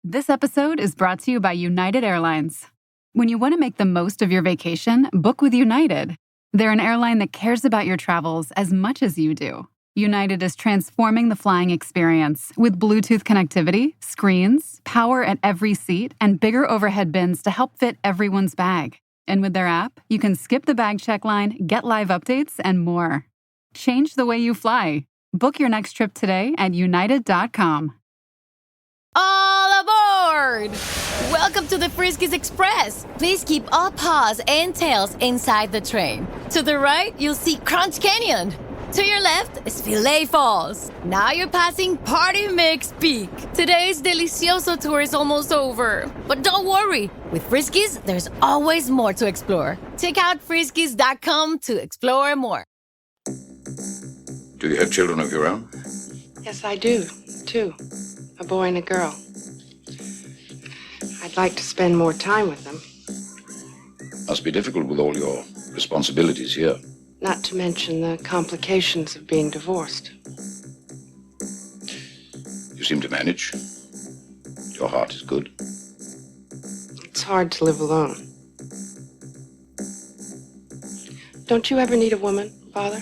This episode is brought to you by United Airlines. When you want to make the most of your vacation, book with United. They're an airline that cares about your travels as much as you do. United is transforming the flying experience with Bluetooth connectivity, screens, power at every seat, and bigger overhead bins to help fit everyone's bag. And with their app, you can skip the bag check line, get live updates, and more. Change the way you fly. Book your next trip today at united.com. All aboard! Welcome to the Friskies Express. Please keep all paws and tails inside the train. To the right, you'll see Crunch Canyon. To your left is Filet Falls. Now you're passing Party Mix Peak. Today's Delicioso tour is almost over. But don't worry, with Friskies, there's always more to explore. Check out friskies.com to explore more. Do you have children of your own? Yes, I do, too. A boy and a girl. I'd like to spend more time with them. Must be difficult with all your responsibilities here. Not to mention the complications of being divorced. You seem to manage. Your heart is good. It's hard to live alone. Don't you ever need a woman, Father?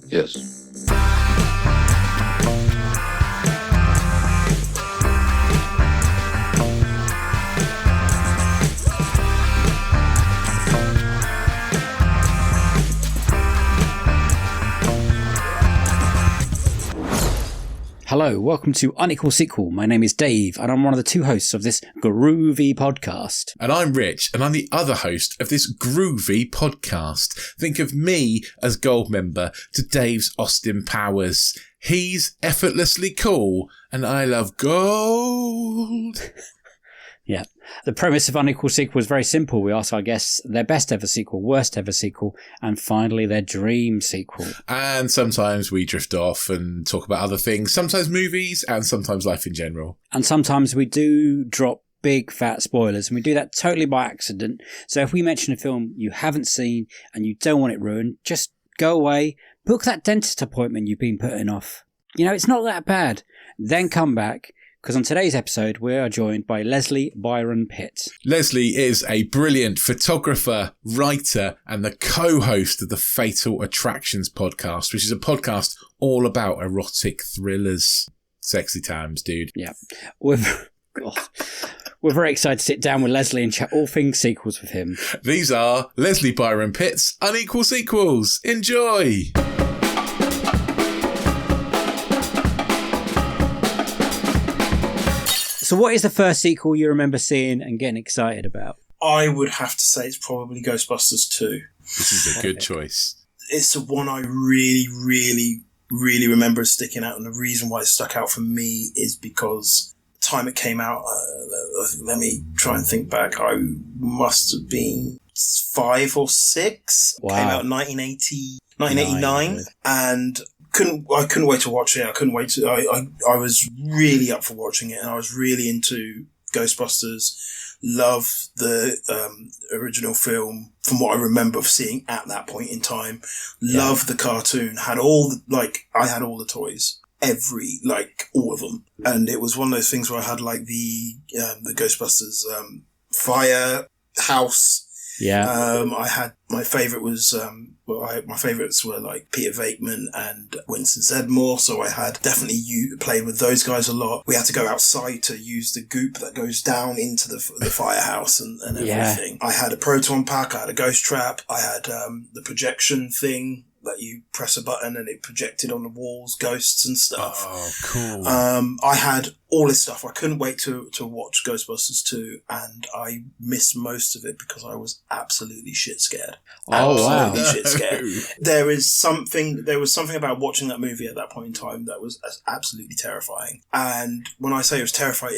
Yes. Hello, welcome to Unequal Sequel. My name is Dave, and I'm one of the two hosts of this groovy podcast. And I'm Rich, and I'm the other host of this groovy podcast. Think of me as gold member to Dave's Austin Powers. He's effortlessly cool, and I love gold. Yeah. The premise of Unequal Sequel is very simple. We ask our guests their best ever sequel, worst ever sequel, and finally their dream sequel. And sometimes we drift off and talk about other things, sometimes movies and sometimes life in general. And sometimes we do drop big fat spoilers, and we do that totally by accident. So if we mention a film you haven't seen and you don't want it ruined, just go away, book that dentist appointment you've been putting off. You know, it's not that bad. Then come back. Because on today's episode, we are joined by Leslie Byron Pitt. Leslie is a brilliant photographer, writer, and the co-host of the Fatal Attractions podcast, which is a podcast all about erotic thrillers. Sexy times, dude. Yeah. We're very excited to sit down with Leslie and chat all things sequels with him. These are Leslie Byron Pitt's Unequal Sequels. Enjoy! So what is the first sequel you remember seeing and getting excited about? I would have to say it's probably Ghostbusters 2. This is a good choice. It's the one I really, really, really remember as sticking out. And the reason why it stuck out for me is because the time it came out, let me try and think back. I must have been 5 or 6. Wow. Came out in 1989. And I couldn't wait to watch it. I was really up for watching it, and I was really into Ghostbusters. Love the original film from what I remember of seeing at that point in time. Love the cartoon. I had all the toys. All of them. And it was one of those things where I had like the Ghostbusters firehouse. Yeah. I had my favorite was my favorites were like Peter Venkman and Winston Sedmore, so I had definitely played with those guys a lot. We had to go outside to use the goop that goes down into the firehouse and everything. I had a proton pack, I had a ghost trap, I had the projection thing that you press a button and it projected on the walls, ghosts and stuff. Oh, cool. I had all this stuff. I couldn't wait to watch Ghostbusters 2, and I missed most of it because I was absolutely shit scared. Shit scared. There was something about watching that movie at that point in time that was absolutely terrifying. And when I say it was terrifying,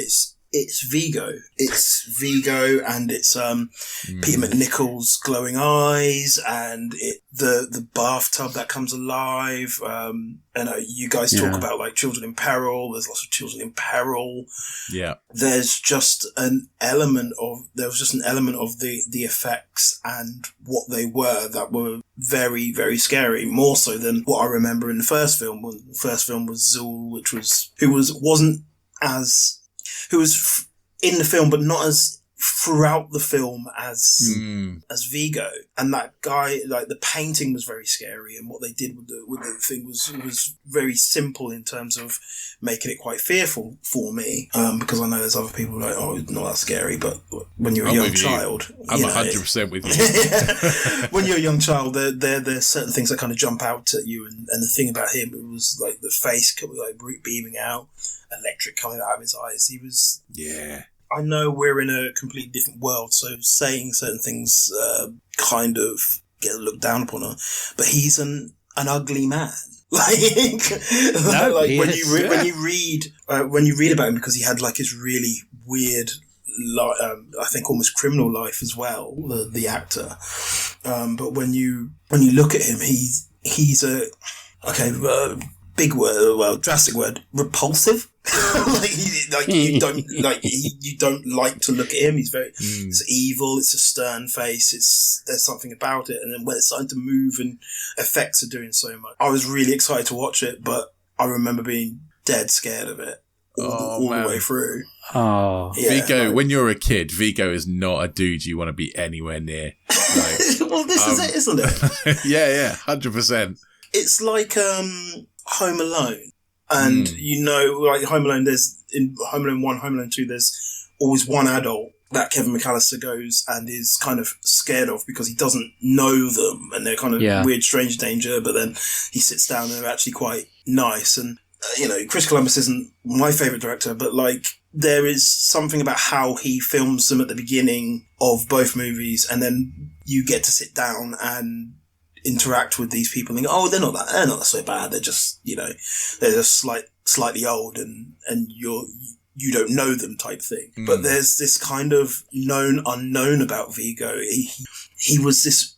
it's Vigo. It's Vigo, and it's Peter McNichol's glowing eyes, and the bathtub that comes alive. And you guys talk about like children in peril. There's lots of children in peril. Yeah. There was just an element of the effects and what they were that were very, very scary. More so than what I remember in the first film. When the first film was Zool, who wasn't in the film, but not as throughout the film as Vigo. And that guy, like, the painting was very scary, and what they did with the thing was very simple in terms of making it quite fearful for me. Because I know there's other people like, oh, it's not that scary, but when you're a young child, I'm 100% with you. When you're a young child, there's certain things that kind of jump out at you, and the thing about him, it was like the face like beaming out, electric coming out of his eyes. He was, I know we're in a completely different world, so saying certain things kind of get looked down upon him. But he's an ugly man. Like when you read about him, because he had like his really weird, I think almost criminal life as well, the actor. But when you look at him, he's a big word, well, drastic word, repulsive. You don't like to look at him. He's very, it's evil. It's a stern face. There's something about it. And then when it's starting to move and effects are doing so much, I was really excited to watch it, but I remember being dead scared of it all the way through. Oh, yeah, Vigo, when you're a kid, Vigo is not a dude you want to be anywhere near. Well, this is it, isn't it? Yeah, 100%. It's like Home Alone. And, like Home Alone, there's, in Home Alone 1, Home Alone 2, there's always one adult that Kevin McAllister goes and is kind of scared of because he doesn't know them and they're kind of weird, strange danger, but then he sits down and they're actually quite nice. And, Chris Columbus isn't my favourite director, but like, there is something about how he films them at the beginning of both movies, and then you get to sit down and interact with these people and think, oh, they're not so bad. They're just, they're just slightly old and you don't know them type thing. But there's this kind of known unknown about Vigo. He was this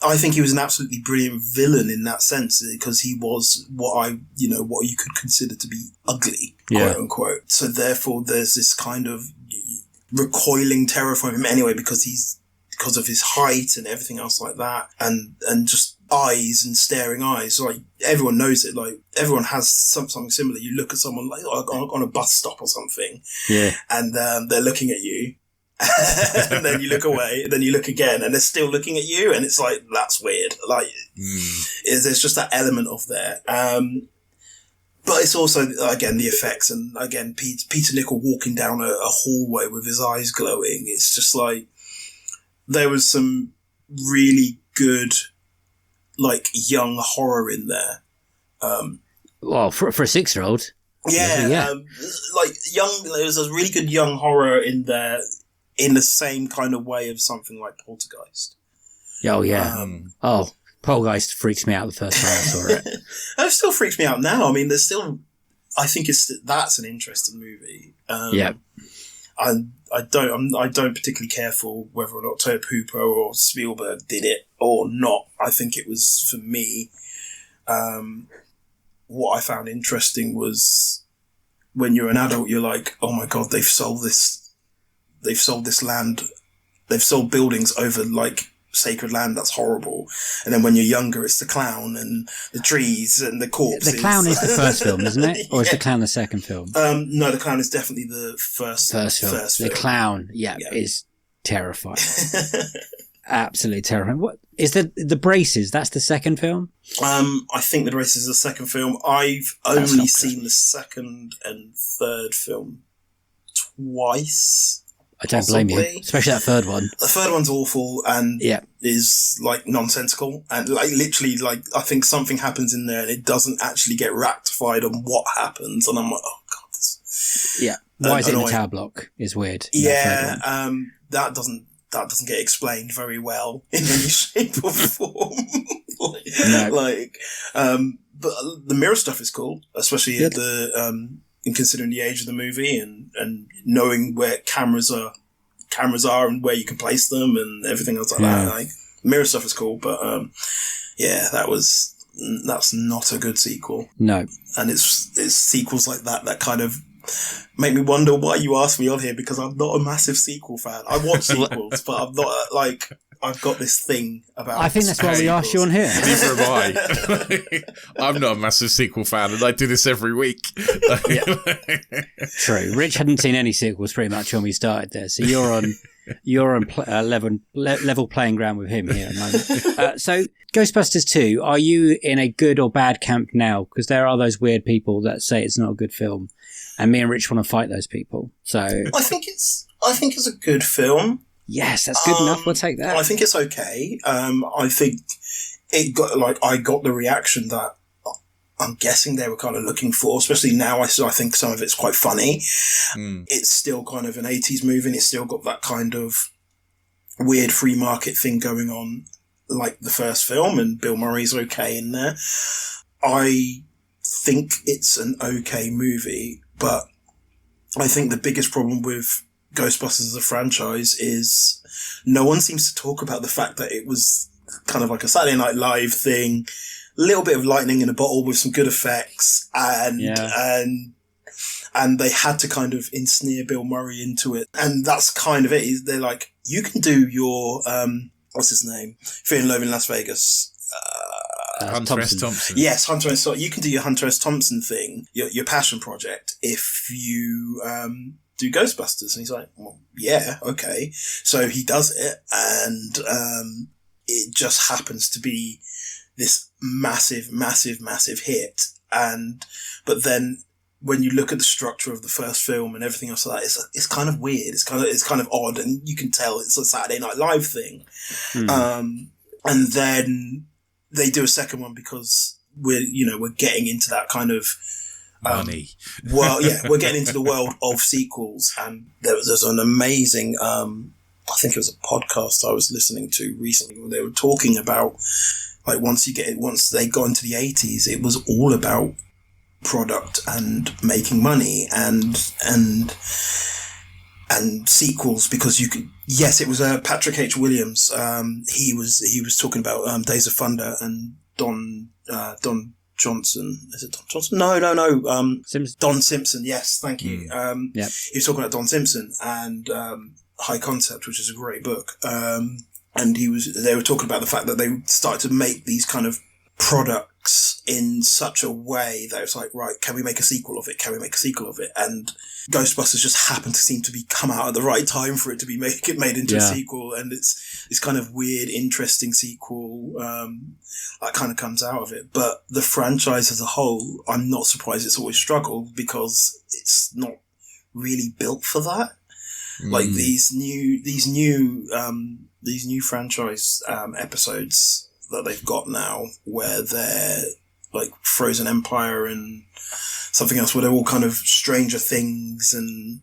I think he was an absolutely brilliant villain in that sense, because he was what you could consider to be ugly, quote unquote. So therefore there's this kind of recoiling terror from him anyway, because of his height and everything else like that, and just eyes and staring eyes. Like, everyone knows it. Like, everyone has something similar. You look at someone like on a bus stop or something, and they're looking at you, and then you look away, and then you look again, and they're still looking at you, and it's like, that's weird. Like, there's just that element of there. But it's also, again, the effects, and again, Peter Nichol walking down a hallway with his eyes glowing. It's just like, there was some really good, like, young horror in there. Well, for a 6-year-old. Yeah. There was a really good young horror in there, in the same kind of way of something like Poltergeist. Oh, yeah. Poltergeist freaks me out the first time I saw it. It still freaks me out now. I mean, I think that's an interesting movie. I don't particularly care for whether or not Tobe Hooper or Spielberg did it or not. I think it was, for me, what I found interesting was when you're an adult, you're like, oh my God, they've sold this land. They've sold buildings over like sacred land. That's horrible. And then when you're younger, it's the clown and the trees and the corpses. The clown is the first film, isn't it? Or is the clown the second film? No, the clown is definitely the first film. The clown, is terrifying. Absolutely terrifying. What is the Braces? That's the second film? I think the Braces is the second film. I've only seen the second and third film twice. I don't blame you, especially that third one. The third one's awful and is like nonsensical, and like literally, like, I think something happens in there and it doesn't actually get rectified on what happens, and I'm like, oh God. Why is it in the tower block? Is weird. That doesn't get explained very well in any shape or form. But the mirror stuff is cool, especially at in considering the age of the movie and knowing where cameras are and where you can place them and everything else like that. Like, mirror stuff is cool, but that's not a good sequel. No, and it's sequels like that kind of make me wonder why you asked me on here, because I'm not a massive sequel fan. I watch sequels, but I'm not I've got this thing about. I think that's why we asked you on here. Neither am I. I'm not a massive sequel fan, and I do this every week. True. Rich hadn't seen any sequels pretty much when we started there, so you're on level playing ground with him here at the moment. So, Ghostbusters 2, are you in a good or bad camp now? Because there are those weird people that say it's not a good film, and me and Rich want to fight those people. So, I think it's a good film. Yes, that's good enough. We'll take that. I think it's okay. I think it got I got the reaction that I'm guessing they were kind of looking for, especially now. I think some of it's quite funny. It's still kind of an 80s movie, and it's still got that kind of weird free market thing going on, like the first film, and Bill Murray's okay in there. I think it's an okay movie, but I think the biggest problem with Ghostbusters as a franchise is no one seems to talk about the fact that it was kind of like a Saturday Night Live thing, a little bit of lightning in a bottle with some good effects, and they had to kind of ensnare Bill Murray into it, and that's kind of it. They're like, you can do your what's his name, Fear and Loathing in Las Vegas. Hunter S. Thompson. Yes, Hunter S. Thompson. You can do your Hunter S. Thompson thing, your passion project, if you do Ghostbusters. And he's like, well, yeah, okay. So he does it, and it just happens to be this massive, massive, massive hit. But then when you look at the structure of the first film and everything else like that, it's kind of weird. It's kind of odd, and you can tell it's a Saturday Night Live thing. And then they do a second one because we're getting into that kind of money. Well, yeah, we're getting into the world of sequels, and there's an amazing, I think it was a podcast I was listening to recently where they were talking about, like, once they got into the 80s, it was all about product and making money and sequels, because you could. Yes, it was Patrick H. Williams. He was talking about Days of Thunder and Don Johnson. Is it Don Johnson? No. Don Simpson. Yes, thank you. He was talking about Don Simpson and High Concept, which is a great book. And they were talking about the fact that they started to make these kind of products in such a way that it's like, right, can we make a sequel of it? And Ghostbusters just happened to seem to be come out at the right time for it to be made into a sequel, and it's kind of weird, interesting sequel that kind of comes out of it. But the franchise as a whole, I'm not surprised it's always struggled, because it's not really built for that. Like these new franchise episodes that they've got now, where they're like Frozen Empire and something else, where they're all kind of Stranger Things and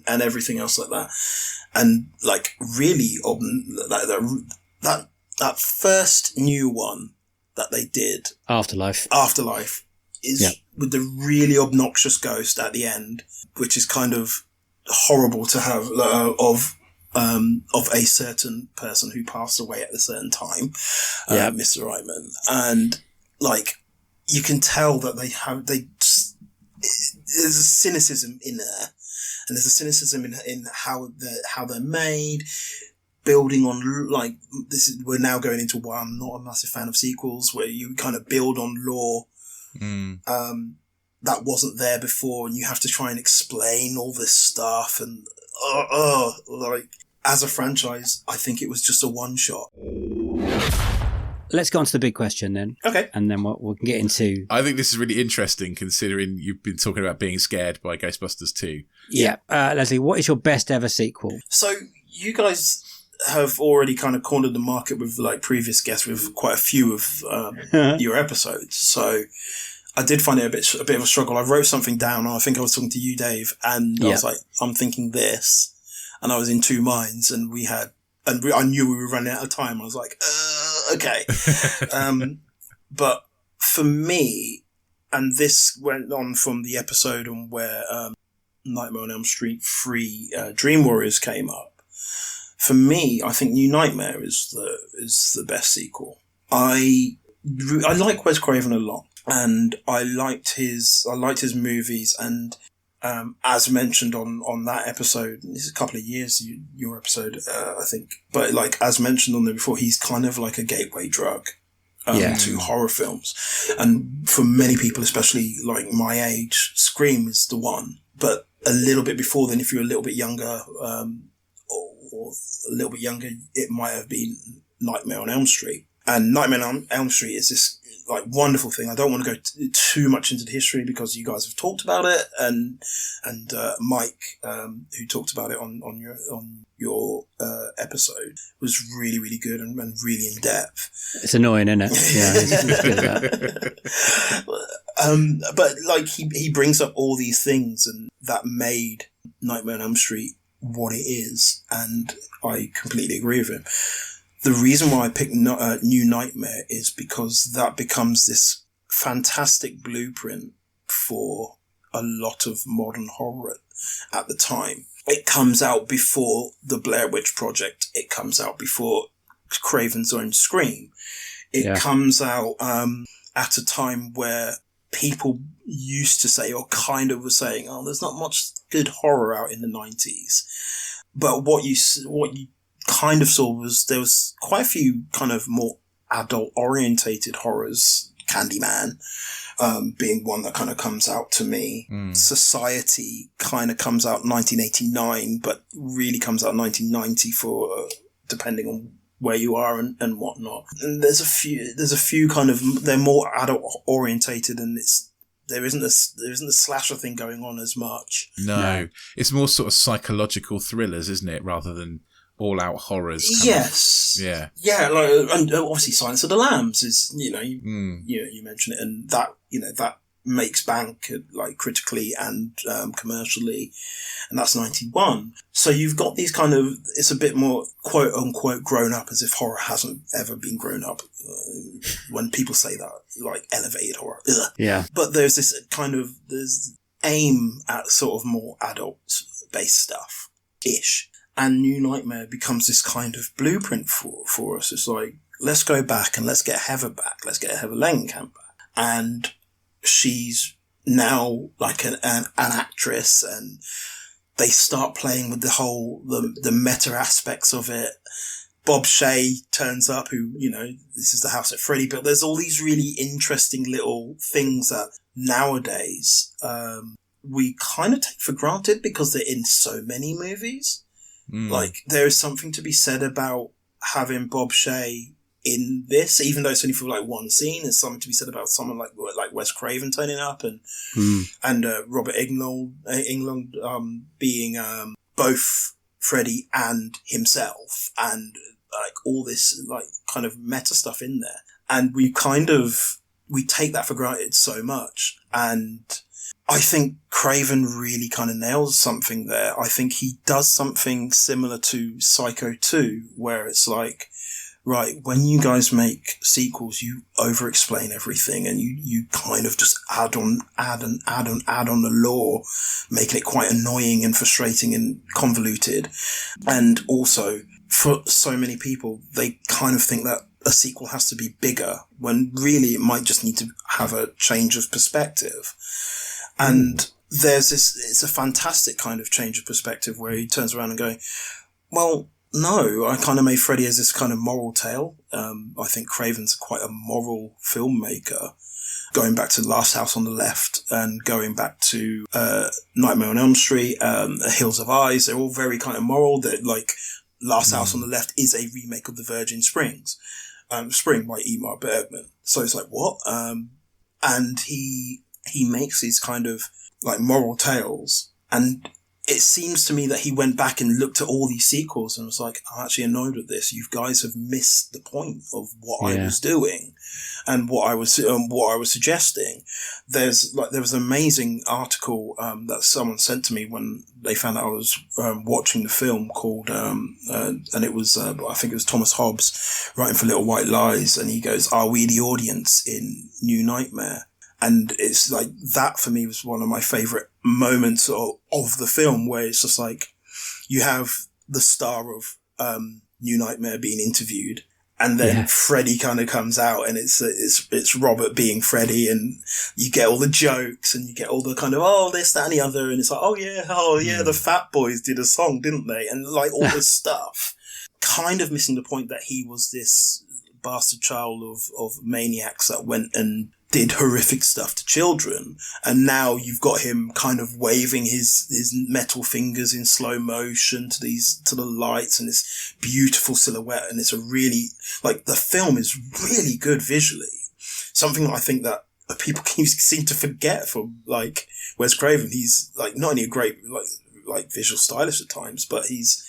everything else like that. And like really, that first new one that they did, Afterlife, is with the really obnoxious ghost at the end, which is kind of horrible to have of a certain person who passed away at a certain time, Mr. Reitman, and like you can tell that there's a cynicism in there, and there's a cynicism in how they're made, building on like this. We're now going into why I'm not a massive fan of sequels, where you kind of build on lore that wasn't there before, and you have to try and explain all this stuff, and like. As a franchise, I think it was just a one-shot. Let's go on to the big question then. Okay. And then we can get into... I think this is really interesting, considering you've been talking about being scared by Ghostbusters 2. Yeah. Leslie, what is your best ever sequel? So you guys have already kind of cornered the market with like previous guests with quite a few of your episodes. So I did find it a bit of a struggle. I wrote something down, and I think I was talking to you, Dave, and I was like, I'm thinking this. And I was in two minds, and I knew we were running out of time. I was like, okay. But for me, and this went on from the episode on where Nightmare on Elm Street 3 Dream Warriors came up. For me, I think New Nightmare is the best sequel. I like Wes Craven a lot, and I liked his movies, and as mentioned on that episode, this is a couple of years, your episode, I think, but like as mentioned on there before, he's kind of like a gateway drug to horror films. And for many people, especially like my age, Scream is the one. But a little bit before then, if you're a little bit younger, or a little bit younger, it might have been Nightmare on Elm Street. And Nightmare on Elm Street is this like wonderful thing. I don't want to go too much into the history because you guys have talked about it, and Mike, who talked about it on your episode, was really, really good and really in depth. It's annoying, isn't it? Yeah, it's good at that. But like he brings up all these things, and that made Nightmare on Elm Street what it is, and I completely agree with him. The reason why I picked New Nightmare is because that becomes this fantastic blueprint for a lot of modern horror at the time. It comes out before the Blair Witch Project. It comes out before Craven's own Scream. It comes out at a time where people used to say, or kind of were saying, oh, there's not much good horror out in the 90s. But what you kind of saw was there was quite a few kind of more adult orientated horrors, Candyman being one that kind of comes out to me. Society kind of comes out 1989, but really comes out 1990 for depending on where you are and whatnot. And there's a few kind of, they're more adult orientated, and there isn't a slasher thing going on as much. No, it's more sort of psychological thrillers, isn't it, rather than all-out horrors. Yes. Yeah. Yeah, like, and obviously Silence of the Lambs is, you mentioned it, and that makes bank, like, critically and commercially, and that's 91. So you've got these kind of, it's a bit more quote-unquote grown up, as if horror hasn't ever been grown up. When people say that, like, elevated horror. Ugh. Yeah. But there's this kind of, there's aim at sort of more adult-based stuff-ish. And New Nightmare becomes this kind of blueprint for us. It's like, let's go back and let's get Heather back. Let's get Heather Langenkamp back. And she's now like an actress, and they start playing with the meta aspects of it. Bob Shea turns up, who, this is the house that Freddy built. There's all these really interesting little things that nowadays, we kind of take for granted because they're in so many movies. Like, there is something to be said about having Bob Shea in this, even though it's only for like one scene. There's something to be said about someone like Wes Craven turning up, and Robert Englund being both Freddy and himself, and like all this like kind of meta stuff in there. And we take that for granted so much. And I think Craven really kind of nails something there. I think he does something similar to Psycho 2, where it's like, right, when you guys make sequels, you over-explain everything, and you kind of just add on the lore, making it quite annoying and frustrating and convoluted. And also, for so many people, they kind of think that a sequel has to be bigger, when really it might just need to have a change of perspective. And there's it's a fantastic kind of change of perspective where he turns around and going, well, no, I kind of made Freddy as this kind of moral tale. I think Craven's quite a moral filmmaker, going back to Last House on the Left and going back to Nightmare on Elm Street, Hills of Eyes. They're all very kind of moral. That like Last House on the Left is a remake of The Virgin Springs, Spring by Ingmar Bergman. So it's like, what? And he makes these kind of like moral tales, and it seems to me that he went back and looked at all these sequels and was like, I'm actually annoyed with this. You guys have missed the point of what I was doing and what I was suggesting. There was an amazing article that someone sent to me when they found out I was watching the film called, and it was, I think it was Thomas Hobbes writing for Little White Lies, and he goes, "Are we the audience in New Nightmare?" And it's like, that for me was one of my favorite moments of the film, where it's just like, you have the star of New Nightmare being interviewed, And then Freddie kind of comes out, and it's Robert being Freddie, and you get all the jokes, and you get all the kind of, oh, this, that, and the other, and it's like, oh yeah, the Fat Boys did a song, didn't they? And like all this stuff, kind of missing the point that he was this bastard child of maniacs that went and did horrific stuff to children, and now you've got him kind of waving his metal fingers in slow motion to the lights and this beautiful silhouette, and it's a really, like, the film is really good visually. Something that I think that people seem to forget from, like, Wes Craven. He's like not only a great like visual stylist at times, but he's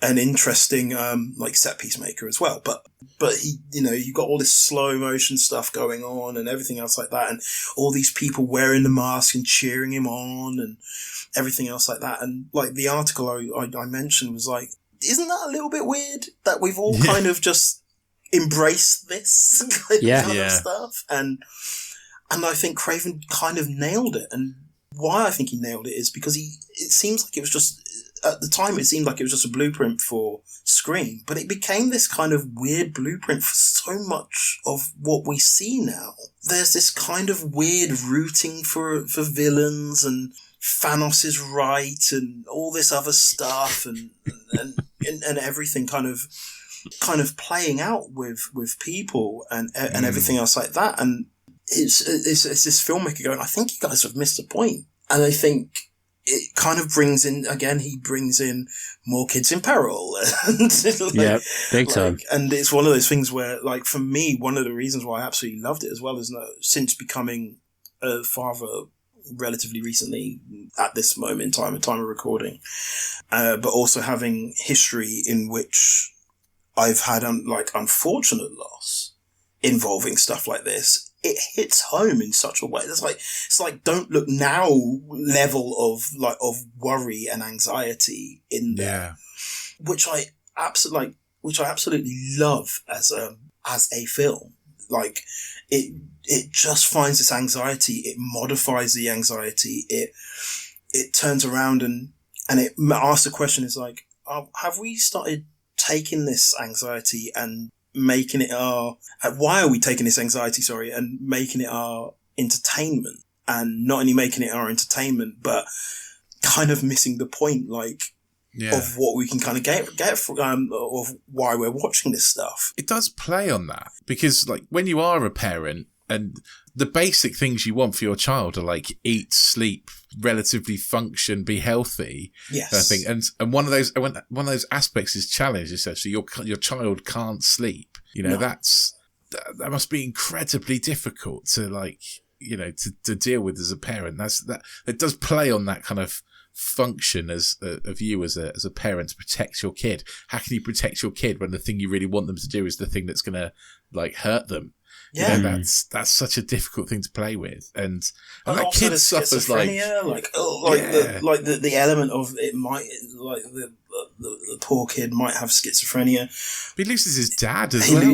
an interesting like set piece maker as well. But he, you know, you got all this slow motion stuff going on and everything else like that, and all these people wearing the mask and cheering him on and everything else like that. And like the article I mentioned was like, isn't that a little bit weird that we've all kind of just embraced this kind of stuff? And I think Craven kind of nailed it. And why I think he nailed it is because it seems like it was just, at the time, it seemed like it was just a blueprint for Scream, but it became this kind of weird blueprint for so much of what we see now. There's this kind of weird rooting for villains, and Thanos is right, and all this other stuff, and everything kind of playing out with people and everything else like that. And it's this filmmaker going, I think you guys have missed the point. And I think it kind of brings in, again, he brings in more kids in peril. And big time. And it's one of those things where, like, for me, one of the reasons why I absolutely loved it as well is that since becoming a father relatively recently, at this moment in time, at time of recording, but also having history in which I've had, unfortunate loss involving stuff like this, it hits home in such a way. It's like Don't Look Now level of worry and anxiety in there, which I absolutely love as a film. Like it just finds this anxiety, it modifies the anxiety, it turns around and it asks the question, is like, have we started taking this anxiety and making it why are we taking this anxiety, and making it our entertainment, and not only making it our entertainment, but kind of missing the point, of what we can kind of get from, of why we're watching this stuff. It does play on that, because like when you are a parent and the basic things you want for your child are like eat, sleep, relatively function, be healthy. Yes, I think, and one of those aspects is challenge. Essentially, your child can't sleep. You know, that must be incredibly difficult to to deal with as a parent. It does play on that kind of function of you as a parent to protect your kid. How can you protect your kid when the thing you really want them to do is the thing that's going to hurt them? Yeah, you know, that's such a difficult thing to play with, and that kid suffers the element of it might the poor kid might have schizophrenia. But he loses his dad as well.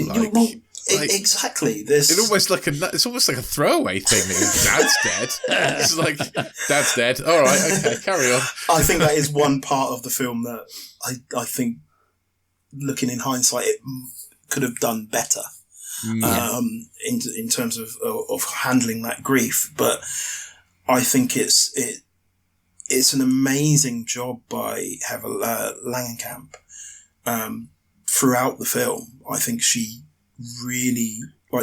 Exactly. It's almost like a throwaway thing that his dad's dead. It's like, dad's dead. All right, okay, carry on. I think that is one part of the film that I think, looking in hindsight, it could have done better. In terms of handling that grief, but I think it's an amazing job by Heather Langenkamp throughout the film. I think she really,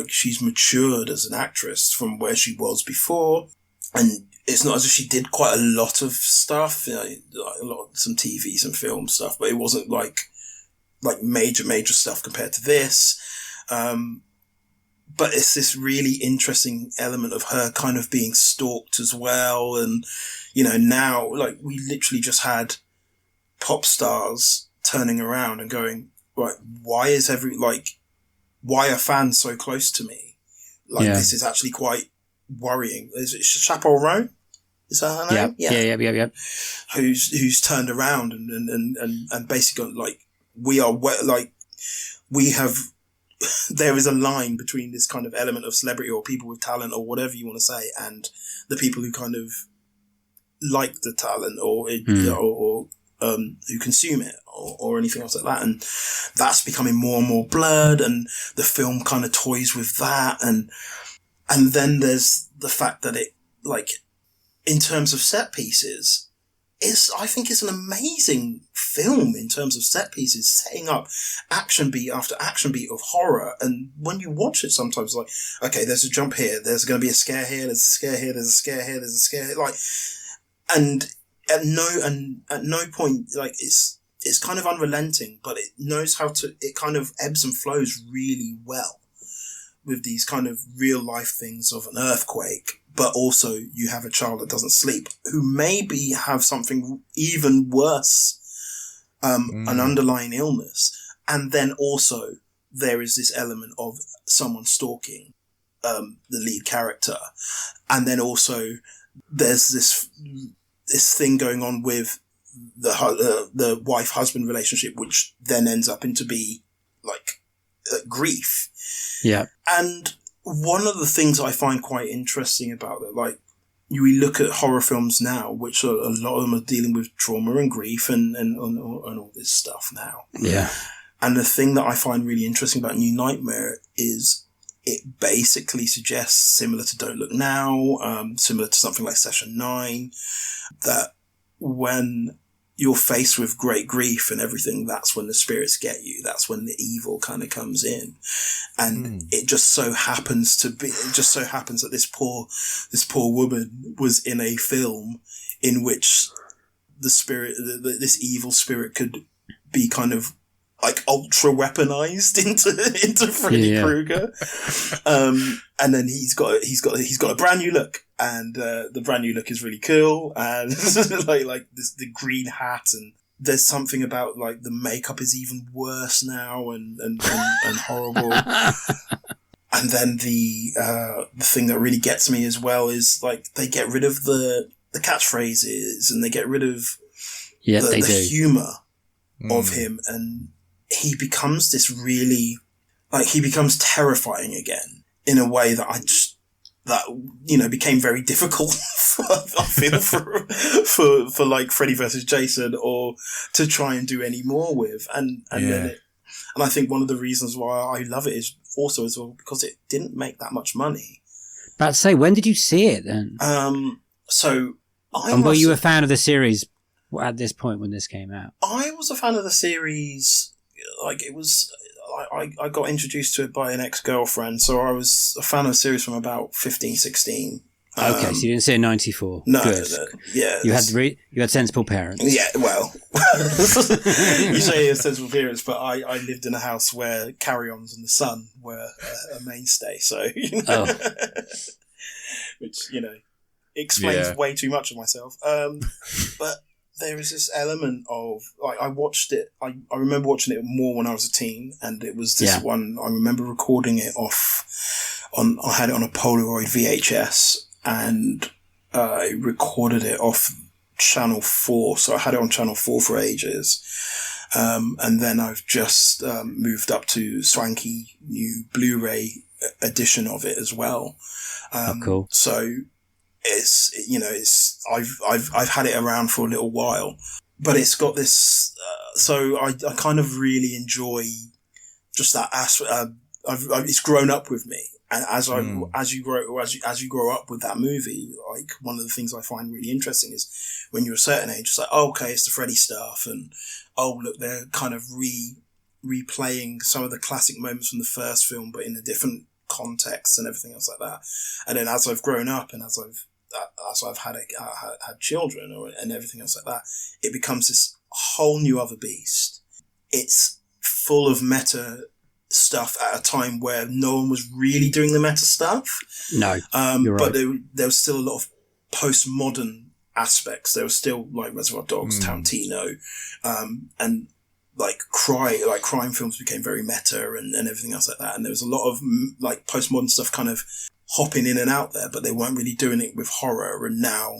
she's matured as an actress from where she was before, and it's not as if she did quite a lot of stuff, some TV, some film stuff, but it wasn't like major stuff compared to this. But it's this really interesting element of her kind of being stalked as well. And, now, we literally just had pop stars turning around and going, right, why are fans so close to me? This is actually quite worrying. Is it Chappell Roan? Is that her name? Yeah. Who's turned around and basically we have, there is a line between this kind of element of celebrity or people with talent or whatever you want to say, and the people who kind of like the talent or who consume it or anything else like that. And that's becoming more and more blurred, and the film kind of toys with that. And then there's the fact that it, like, in terms of set pieces, I think it's an amazing film in terms of set pieces, setting up action beat after action beat of horror. And when you watch it, sometimes like, okay, there's a jump here, there's going to be a scare here, there's a scare here, there's a scare here, there's a scare here, like, and at no point, like, it's kind of unrelenting, but it knows how to, it kind of ebbs and flows really well with these kind of real life things of an earthquake. But also you have a child that doesn't sleep, who maybe have something even worse, an underlying illness. And then also there is this element of someone stalking the lead character. And then also there's this thing going on with the wife-husband relationship, which then ends up into be like grief. Yeah. And one of the things I find quite interesting about it, like, we look at horror films now, which a lot of them are dealing with trauma and grief and all this stuff now. Yeah. And the thing that I find really interesting about New Nightmare is it basically suggests, similar to Don't Look Now, similar to something like Session 9, that when you're faced with great grief and everything, that's when the spirits get you. That's when the evil kind of comes in. And it just so happens that this poor woman was in a film in which the spirit, this evil spirit could be kind of like ultra weaponized into Freddy Krueger. And then he's got a brand new look, and the brand new look is really cool, and like this, the green hat, and there's something about like the makeup is even worse now and horrible. And then the thing that really gets me as well is like they get rid of the catchphrases, and they get rid of the humor of him, and he becomes this really, like, he becomes terrifying again in a way that became very difficult I feel for like Freddy versus Jason, or to try and do any more with. And I think one of the reasons why I love it is also as well because it didn't make that much money. But I'd say, when did you see it then? Were you a fan of the series at this point when this came out? I was a fan of the series. Like, it was, I got introduced to it by an ex-girlfriend, so I was a fan of the series from about 15, 16. Okay, so you didn't see it in 94. No, good. Yeah. You had sensible parents. Yeah, well, you say you have sensible parents, but I lived in a house where Carry-Ons and The Sun were a mainstay, so, which, explains way too much of myself. But there is this element of, like, I watched it, I remember watching it more when I was a teen, and it was this one, I remember recording it I had it on a Polaroid VHS, and I recorded it off Channel 4, so I had it on Channel 4 for ages, and then I've just moved up to swanky new Blu-ray edition of it as well. Cool. So I've had it around for a little while, but it's got this. So I kind of really enjoy just that aspect. It's grown up with me, and as you grow up with that movie, like, one of the things I find really interesting is when you're a certain age, it's like, oh, okay, it's the Freddy stuff, and oh, look, they're kind of replaying some of the classic moments from the first film, but in a different context and everything else like that. And then as I've grown up and as I've had children and everything else like that, it becomes this whole new other beast. It's full of meta stuff at a time where no one was really doing the meta stuff. No, you're right. But there was still a lot of postmodern aspects. There was still like Reservoir Dogs, Tarantino, and like crime films became very meta and everything else like that. And there was a lot of like postmodern stuff kind of hopping in and out there, but they weren't really doing it with horror. And now,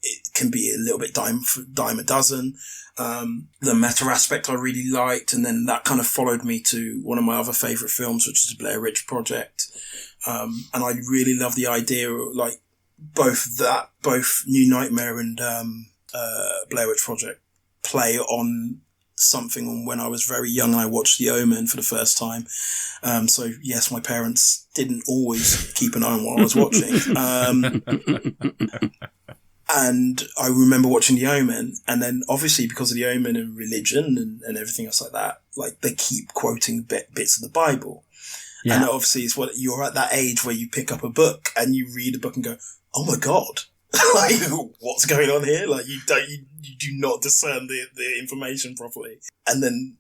it can be a little bit dime a dozen. The meta aspect I really liked, and then that kind of followed me to one of my other favourite films, which is the Blair Witch Project. And I really love the idea of, like, both New Nightmare and Blair Witch Project play on something when I was very young. I watched The Omen for the first time. So yes, my parents didn't always keep an eye on what I was watching. And I remember watching The Omen, and then obviously because of The Omen and religion and everything else like that, like they keep quoting bits of the Bible. Yeah. And obviously it's what you're at that age where you pick up a book and you read a book and go, oh my God, like what's going on here? Like you do not discern the information properly. And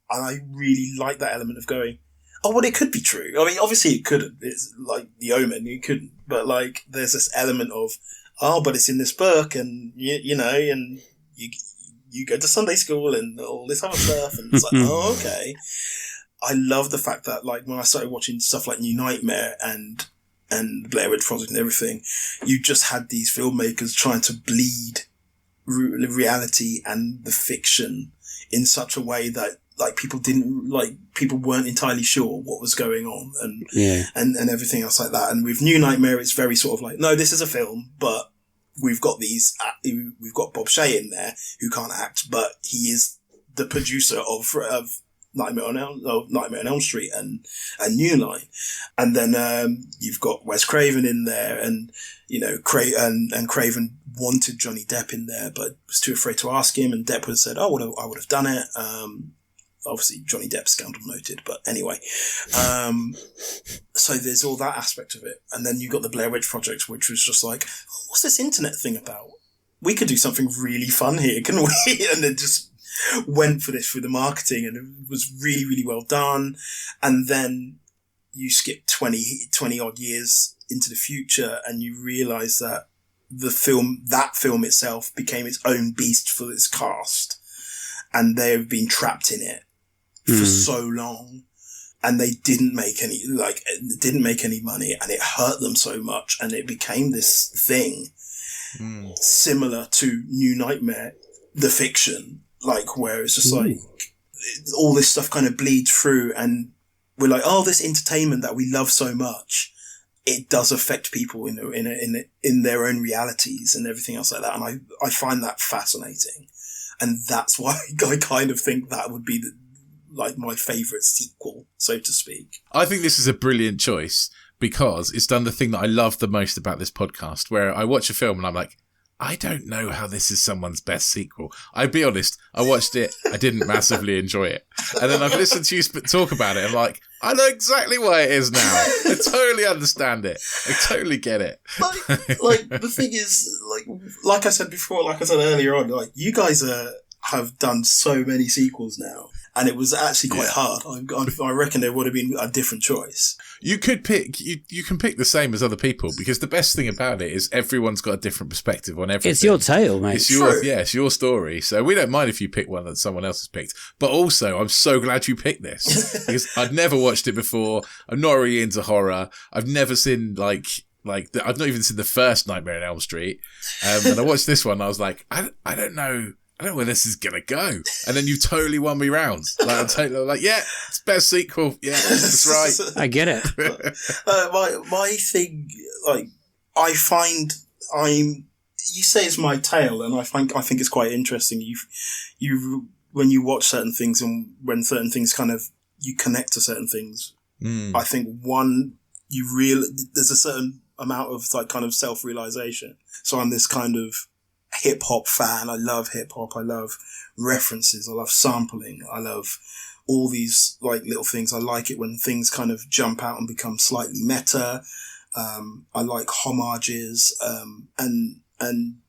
I really like that element of going, oh, well, it could be true. I mean, obviously it couldn't. It's like The Omen, it couldn't. But like there's this element of, oh, but it's in this book, and you know, and you go to Sunday school and all this other stuff, and it's like, oh, okay. I love the fact that, like, when I started watching stuff like New Nightmare and Blair Witch Project and everything, you just had these filmmakers trying to bleed reality and the fiction in such a way that, like, people weren't entirely sure what was going on and everything else like that. And with New Nightmare, it's very sort of like, no, this is a film, but we've got Bob Shea in there who can't act, but he is the producer of Nightmare on Elm Street and New Line. And then, you've got Wes Craven in there, and, you know, and Craven wanted Johnny Depp in there, but was too afraid to ask him, and Depp would have said, oh, I would have done it. Obviously Johnny Depp scandal noted, but anyway. So there's all that aspect of it. And then you got the Blair Witch Project, which was just like, oh, what's this internet thing about? We could do something really fun here, couldn't we? And then just went for this through the marketing, and it was really, really well done. And then you skip 20 odd years into the future, and you realize that that film itself became its own beast for its cast. And they've been trapped in it for so long, and they didn't make any money, and it hurt them so much, and it became this thing similar to New Nightmare, the fiction, like where it's just like all this stuff kind of bleeds through, and we're like, oh, this entertainment that we love so much, it does affect people in their own realities and everything else like that, and I find that fascinating. And that's why I kind of think that would be my favourite sequel, so to speak. I think this is a brilliant choice because it's done the thing that I love the most about this podcast, where I watch a film and I'm like, I don't know how this is someone's best sequel. I'll be honest, I watched it, I didn't massively enjoy it. And then I've listened to you talk about it, I'm like, I know exactly why it is now. I totally understand it. I totally get it. Like the thing is, like I said before, like I said earlier on, like you guys have done so many sequels now, and it was actually quite hard. I reckon there would have been a different choice. You could pick, you can pick the same as other people, because the best thing about it is everyone's got a different perspective on everything. It's your tale, mate. It's your story. So we don't mind if you pick one that someone else has picked. But also, I'm so glad you picked this, because I'd never watched it before. I'm not really into horror. I've never seen I've not even seen the first Nightmare on Elm Street. And I watched this one. And I was like, I don't know where this is going to go. And then you totally won me round. I'm yeah, it's best sequel. Yeah, that's right. I get it. My thing, I find you say it's my tale, and I think it's quite interesting. You when you watch certain things, and when certain things kind of, you connect to certain things, I think there's a certain amount of kind of self-realization. So I'm this kind of hip hop fan. I love hip hop. I love references. I love sampling. I love all these little things. I like it when things kind of jump out and become slightly meta. I like homages. And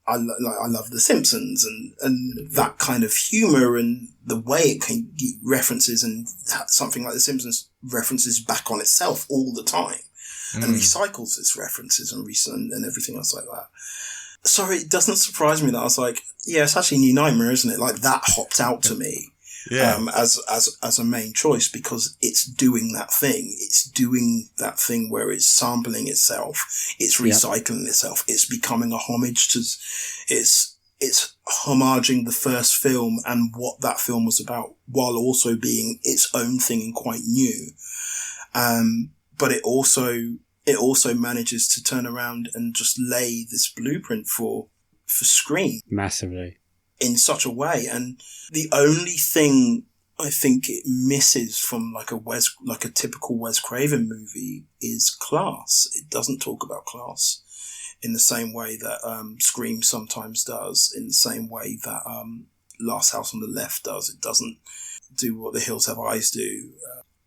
I love The Simpsons and that kind of humor, and the way it can get references, and something like The Simpsons references back on itself all the time and recycles its references and everything else like that. So it doesn't surprise me that I was like, yeah, it's actually New Nightmare, isn't it? Like that hopped out to me as a main choice, because it's doing that thing. It's doing that thing where it's sampling itself. It's recycling itself. It's becoming a homage to, it's homaging the first film and what that film was about, while also being its own thing and quite new. But it also manages to turn around and just lay this blueprint for screen. Massively. in such a way. And the only thing I think it misses from like a typical Wes Craven movie is class. It doesn't talk about class in the same way that Scream sometimes does, in the same way that Last House on the Left does. It doesn't do what The Hills Have Eyes do,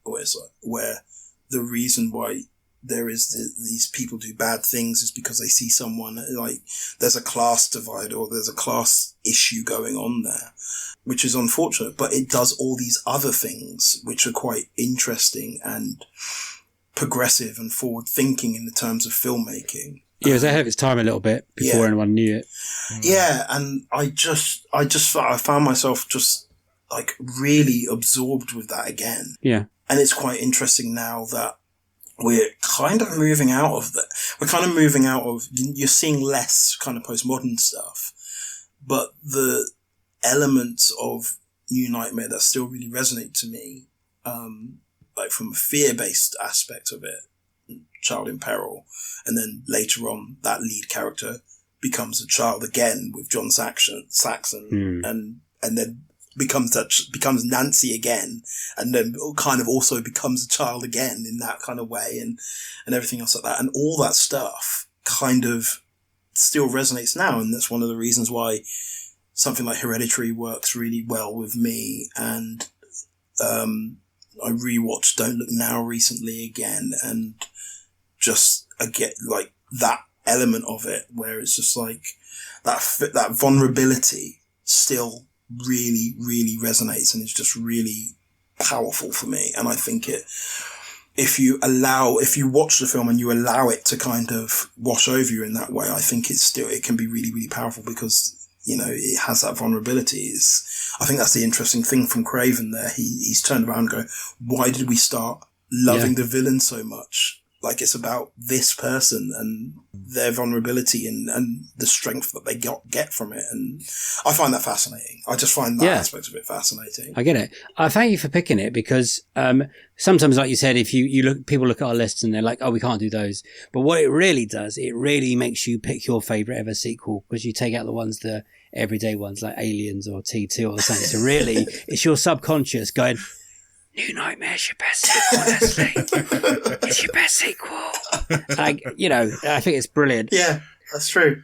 where the reason why there is these people do bad things is because they see someone, like, there's a class divide or there's a class issue going on there, which is unfortunate. But it does all these other things which are quite interesting and progressive and forward thinking in the terms of filmmaking. Yeah, it was ahead of its time a little bit before anyone knew it. Yeah, and I found myself just like really absorbed with that again. Yeah. And it's quite interesting now that we're kind of moving out of that. We're kind of moving out of, you're seeing less kind of postmodern stuff, but the elements of New Nightmare that still really resonate to me, like from a fear-based aspect of it, child in peril, and then later on that lead character becomes a child again with John Saxon, and then becomes Nancy again, and then kind of also becomes a child again in that kind of way, and everything else like that, and all that stuff kind of still resonates now, and that's one of the reasons why something like Hereditary works really well with me. And I rewatched Don't Look Now recently again, and just again like that element of it where it's just like that vulnerability still really, really resonates, and it's just really powerful for me. And I think if you watch the film and you allow it to kind of wash over you in that way, I think it can be really, really powerful because, you know, it has that vulnerability. I think that's the interesting thing from Craven there. He's turned around and go, why did we start loving the villain so much? Like, it's about this person and their vulnerability and the strength that they get from it. And I find that fascinating. I just find that aspect of it fascinating. I get it. I thank you for picking it because sometimes, like you said, if people look at our lists and they're like, oh, we can't do those. But what it really does, it really makes you pick your favourite ever sequel, because you take out the ones, the everyday ones like Aliens or T2 or something. So really, it's your subconscious going, New Nightmare's your best sequel, Leslie. It's your best sequel. I think it's brilliant. Yeah, that's true.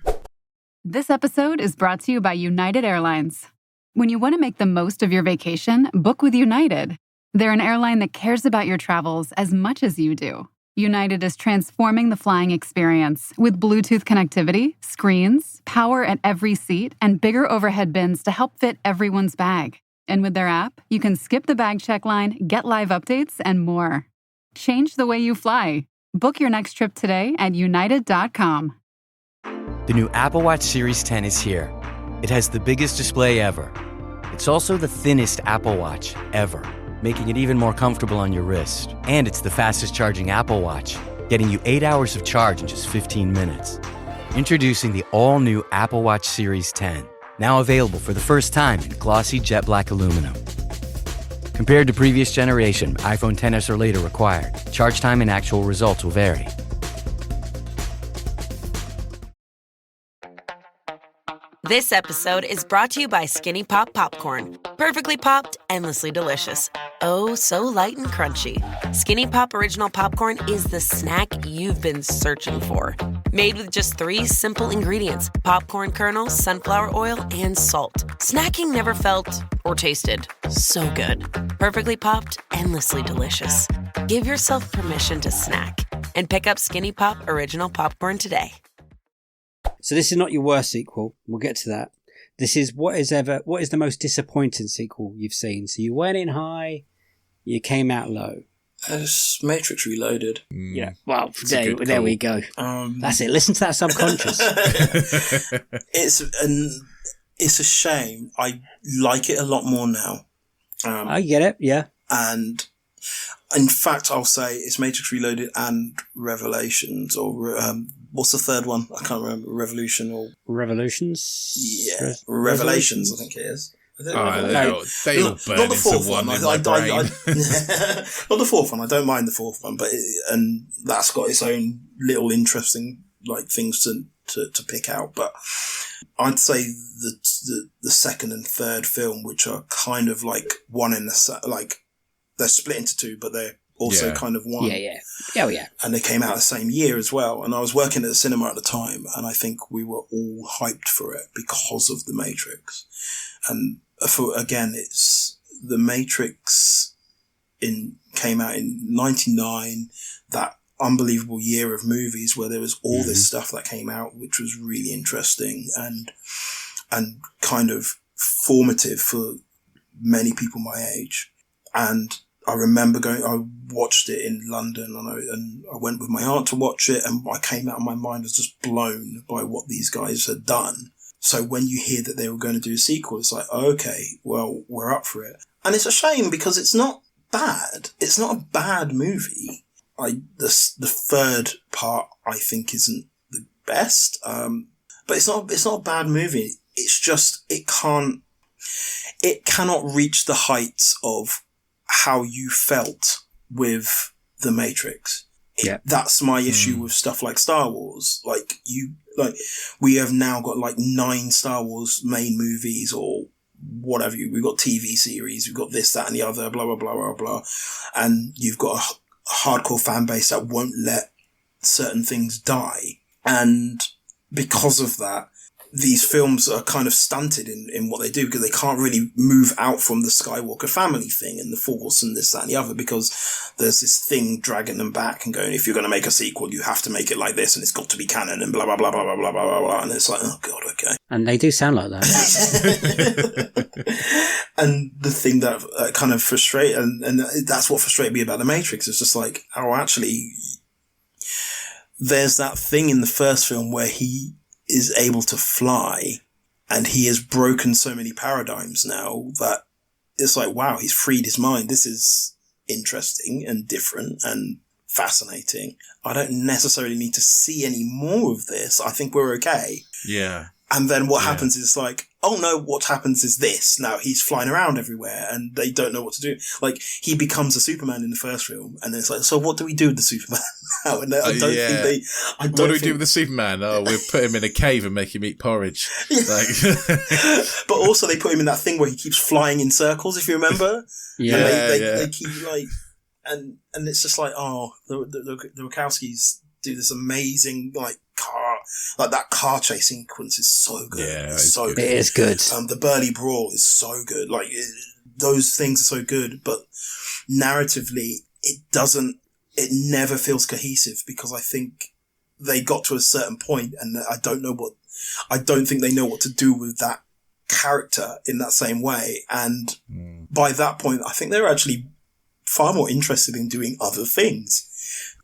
This episode is brought to you by United Airlines. When you want to make the most of your vacation, book with United. They're an airline that cares about your travels as much as you do. United is transforming the flying experience with Bluetooth connectivity, screens, power at every seat, and bigger overhead bins to help fit everyone's bag. And with their app, you can skip the bag check line, get live updates, and more. Change the way you fly. Book your next trip today at united.com. The new Apple Watch Series 10 is here. It has the biggest display ever. It's also the thinnest Apple Watch ever, making it even more comfortable on your wrist. And it's the fastest charging Apple Watch, getting you 8 hours of charge in just 15 minutes. Introducing the all-new Apple Watch Series 10. Now available for the first time in glossy jet black aluminum. Compared to previous generation, iPhone XS or later required. Charge time and actual results will vary. This episode is brought to you by Skinny Pop Popcorn. Perfectly popped, endlessly delicious. Oh, so light and crunchy. Skinny Pop Original Popcorn is the snack you've been searching for. Made with just 3 simple ingredients: popcorn kernels, sunflower oil, and salt. Snacking never felt or tasted so good. Perfectly popped, endlessly delicious. Give yourself permission to snack and pick up Skinny Pop Original Popcorn today. So this is not your worst sequel. We'll get to that. This is what is the most disappointing sequel you've seen. So you went in high, you came out low. It's Matrix Reloaded. Yeah. Well, there we go. That's it. Listen to that subconscious. It's a shame. I like it a lot more now. I get it. Yeah. And in fact, I'll say it's Matrix Reloaded and Revelations, or what's the third one? I can't remember. Revolution or Revolutions? Yeah, Revelations. I think it is. They all burn not the fourth into one in my my brain. Not the fourth one. I don't mind the fourth one, but and that's got its own little interesting like things to pick out. But I'd say the second and third film, which are kind of like one in the like they're split into two, but they're also kind of one. Yeah. And they came out the same year as well. And I was working at the cinema at the time, and I think we were all hyped for it because of The Matrix. And it's The Matrix came out in 99, that unbelievable year of movies where there was all this stuff that came out, which was really interesting and kind of formative for many people my age. And I remember I watched it in London, and I went with my aunt to watch it, and I came out, and my mind was just blown by what these guys had done. So when you hear that they were going to do a sequel, it's like, okay, well, we're up for it. And it's a shame because it's not bad. It's not a bad movie. The third part, I think, isn't the best. But it's not a bad movie. It's just, it cannot reach the heights of how you felt with The Matrix. That's my issue with stuff like Star Wars. We have now got 9 Star Wars main movies or whatever. We've got TV series, we've got this, that, and the other, blah, blah, blah, blah, blah. And you've got a hardcore fan base that won't let certain things die. And because of that, these films are kind of stunted in what they do, because they can't really move out from the Skywalker family thing and the Force and this, that, and the other, because there's this thing dragging them back and going, if you're going to make a sequel, you have to make it like this, and it's got to be canon, and blah, blah, blah, blah, blah, blah, blah, blah. And it's like, oh God, okay. And they do sound like that. And the thing that kind of frustrated, and that's what frustrated me about The Matrix, is just like, oh, actually, there's that thing in the first film where he is able to fly, and he has broken so many paradigms now that it's like, wow, he's freed his mind. This is interesting and different and fascinating. I don't necessarily need to see any more of this. I think we're okay. Yeah. And then what happens is like, oh no, what happens is this. Now he's flying around everywhere and they don't know what to do. Like, he becomes a Superman in the first film, and then it's like, so what do we do with the Superman now? And I don't think what do we do with the Superman? Oh, we'll put him in a cave and make him eat porridge. But also they put him in that thing where he keeps flying in circles, if you remember. Yeah. And they keep and it's just like, oh, the Wachowskis do this amazing that car chase sequence is so good. Yeah, it's so good. It is good. The Burly Brawl is so good. Those things are so good, but narratively, it never feels cohesive, because I think they got to a certain point, and I don't think they know what to do with that character in that same way. And by that point, I think they're actually far more interested in doing other things.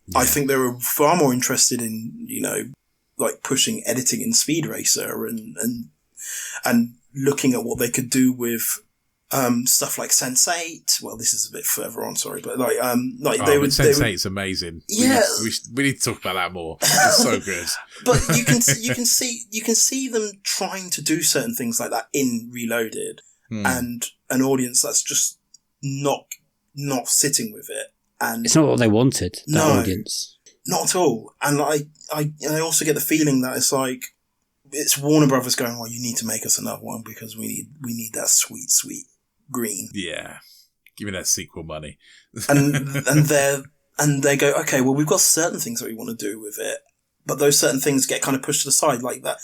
Yeah. I think they were far more interested in, pushing editing in Speed Racer and looking at what they could do with stuff like Sense8. Well, this is a bit further on, sorry, but Sense8's amazing. Yeah, we need to talk about that more. It's so good. But you can see them trying to do certain things like that in Reloaded, and an audience that's just not sitting with it. And it's not what they wanted, that audience. Not at all. And I also get the feeling that it's like, it's Warner Brothers going, well, you need to make us another one because we need that sweet, sweet green. Yeah. Give me that sequel money. and they go, okay, well, we've got certain things that we want to do with it, but those certain things get kind of pushed to the side like that,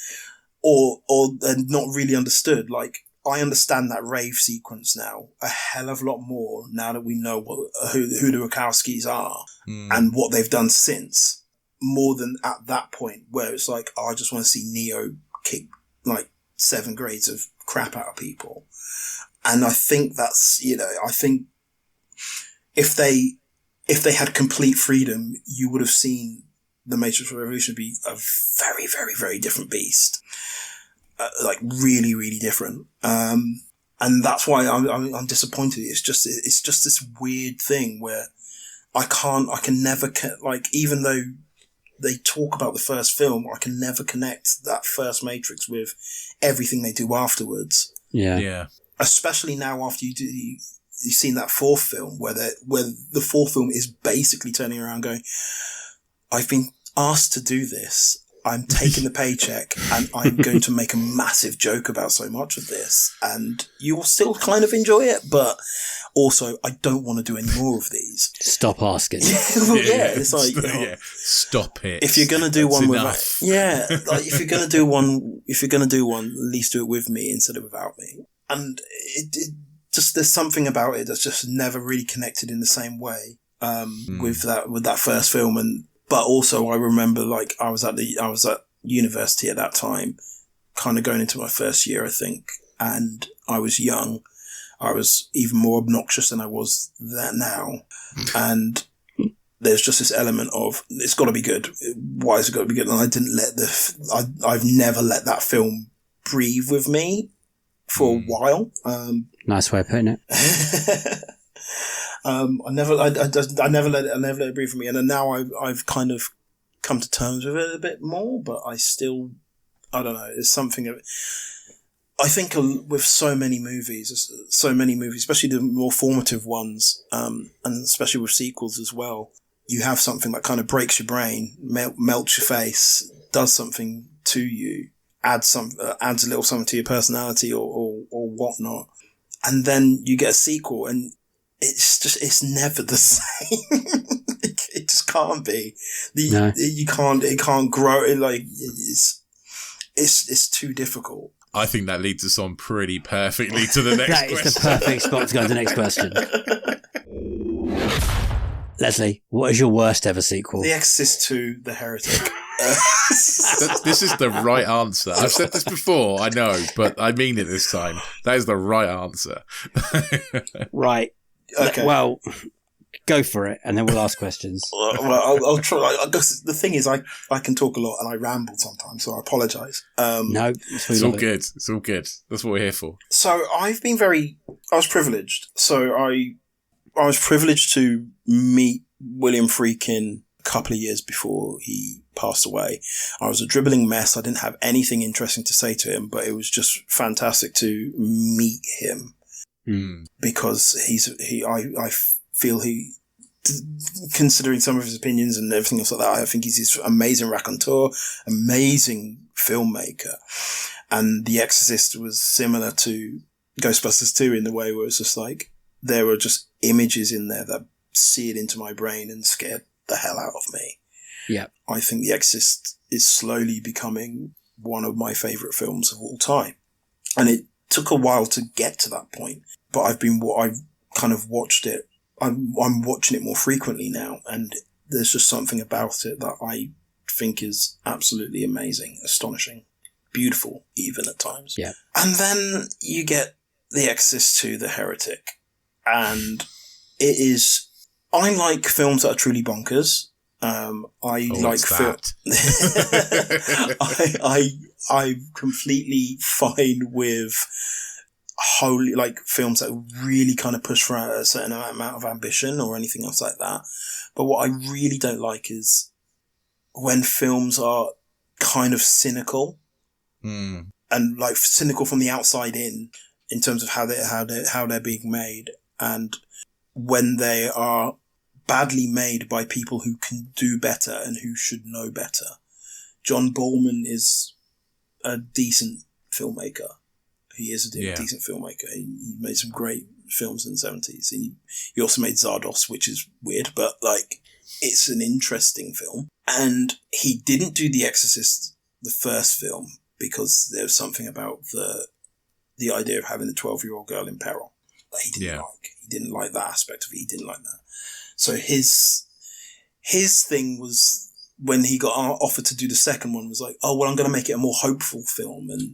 or they're not really understood. Like, I understand that rave sequence now a hell of a lot more now that we know who the Wachowskis are and what they've done since, more than at that point where it's like, oh, I just want to see Neo kick 7 grades of crap out of people. And I think that's, I think if they had complete freedom, you would have seen the Matrix Revolution be a very, very, very different beast. Really, really different. And that's why I'm disappointed. It's just this weird thing where I can never, even though they talk about the first film, I can never connect that first Matrix with everything they do afterwards. Yeah. Yeah. Especially now after you've seen that fourth film where the fourth film is basically turning around going, I've been asked to do this. I'm taking the paycheck and I'm going to make a massive joke about so much of this, and you'll still kind of enjoy it, but also I don't want to do any more of these. Stop asking. It's like stop it. If you're gonna do That's one enough. like if you're gonna do one, at least do it with me instead of without me. And it just, there's something about it that's just never really connected in the same way with that first film. But also I remember, like, I was at university at that time, kind of going into my first year, I think, and I was young. I was even more obnoxious than I was now. And there's just this element of, it's got to be good. Why has it got to be good? And I didn't I've never let that film breathe with me for a while. Nice way of putting it. I never let it breathe for me, and then now I've kind of come to terms with it a bit more. But I don't know. There's something of it. I think with so many movies, especially the more formative ones, and especially with sequels as well, you have something that kind of breaks your brain, melts your face, does something to you, adds a little something to your personality or whatnot, and then you get a sequel and it's never the same. It just can't be. It can't grow. It's too difficult. I think that leads us on pretty perfectly to the next question. That is the perfect spot to go to the next question. Leslie, what is your worst ever sequel? The Exorcist 2, The Heretic. This is the right answer. I've said this before, I know, but I mean it this time. That is the right answer. Right. Okay. Well, go for it, and then we'll ask questions. Well, I'll try. I guess the thing is, I can talk a lot and I ramble sometimes, so I apologise. No, it's all good. It's all good. That's what we're here for. So I was privileged. So I was privileged to meet William Friedkin a couple of years before he passed away. I was a dribbling mess. I didn't have anything interesting to say to him, but it was just fantastic to meet him. Because I feel considering some of his opinions and everything else like that, I think he's this amazing raconteur, amazing filmmaker. And The Exorcist was similar to Ghostbusters 2 in the way where it's just like, there were just images in there that seared into my brain and scared the hell out of me. Yeah. I think The Exorcist is slowly becoming one of my favourite films of all time. And it took a while to get to that point. But I've kind of watched it. I'm watching it more frequently now, and there's just something about it that I think is absolutely amazing, astonishing, beautiful, even at times. Yeah. And then you get The Exorcist 2, The Heretic, and it is. I like films that are truly bonkers. I'm completely fine with films that really kind of push for a certain amount of ambition or anything else like that. But what I really don't like is when films are kind of cynical and like cynical from the outside in terms of how they're being made, and when they are badly made by people who can do better and who should know better. John Boorman is a decent filmmaker. He is a decent filmmaker. He made some great films in the 70s. He also made Zardos, which is weird, but like, it's an interesting film. And he didn't do The Exorcist, the first film, because there was something about the idea of having the 12-year-old girl in peril that he didn't like. He didn't like that aspect of it. He didn't like that. So his thing was, when he got offered to do the second one, was like, oh, well, I'm going to make it a more hopeful film and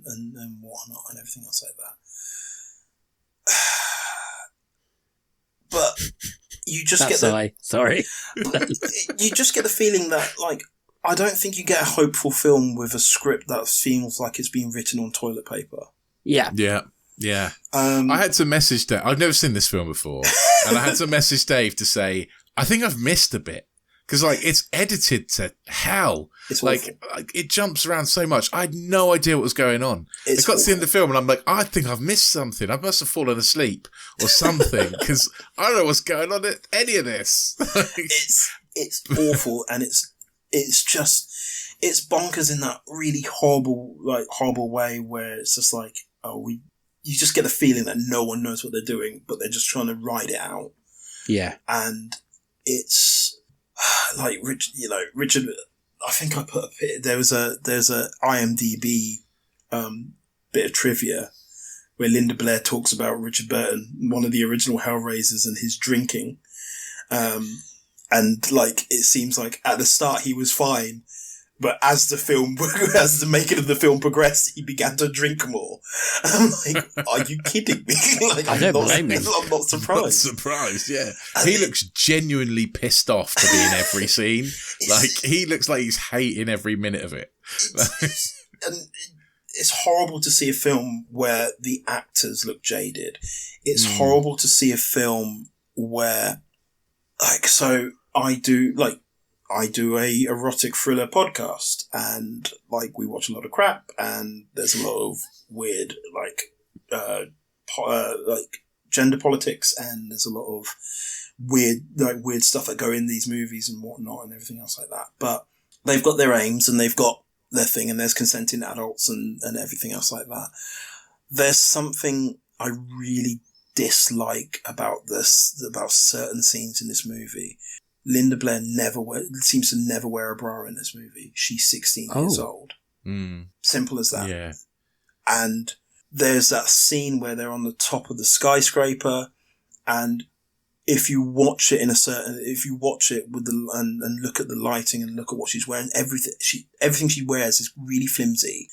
whatnot and everything else like that. But you just you just get the feeling that, like, I don't think you get a hopeful film with a script that feels like it's being written on toilet paper. Yeah. Yeah. Yeah. I had to message Dave. I've never seen this film before. And I had to message Dave to say, I think I've missed a bit. Because, like, it's edited to hell. It's like, it jumps around so much. I had no idea what was going on. I got to the end of the film and I'm like, I think I've missed something. I must have fallen asleep or something. Because I don't know what's going on in any of this. It's awful. And it's just, it's bonkers in that really horrible way where it's just like, you just get the feeling that no one knows what they're doing, but they're just trying to ride it out. Yeah. And it's like, Richard, I think I put there's a IMDb bit of trivia where Linda Blair talks about Richard Burton, one of the original Hellraisers, and his drinking. And like, it seems like at the start he was fine, but as the making of the film progressed, he began to drink more. I'm like, are you kidding me? Like, I don't blame him. I'm not surprised. Not surprised, yeah. He looks genuinely pissed off to be in every scene. Like, he looks like he's hating every minute of it. And it's horrible to see a film where the actors look jaded. It's horrible to see a film where, like, so I do a erotic thriller podcast, and like, we watch a lot of crap, and there's a lot of weird, like gender politics, and there's a lot of weird stuff that go in these movies and whatnot and everything else like that. But they've got their aims and they've got their thing, and there's consenting adults and everything else like that. There's something I really dislike about certain scenes in this movie. Linda Blair seems to never wear a bra in this movie. She's 16 years old. Simple as that. Yeah. And there's that scene where they're on the top of the skyscraper, and if you watch it with and look at the lighting and look at what she's wearing, everything she wears is really flimsy.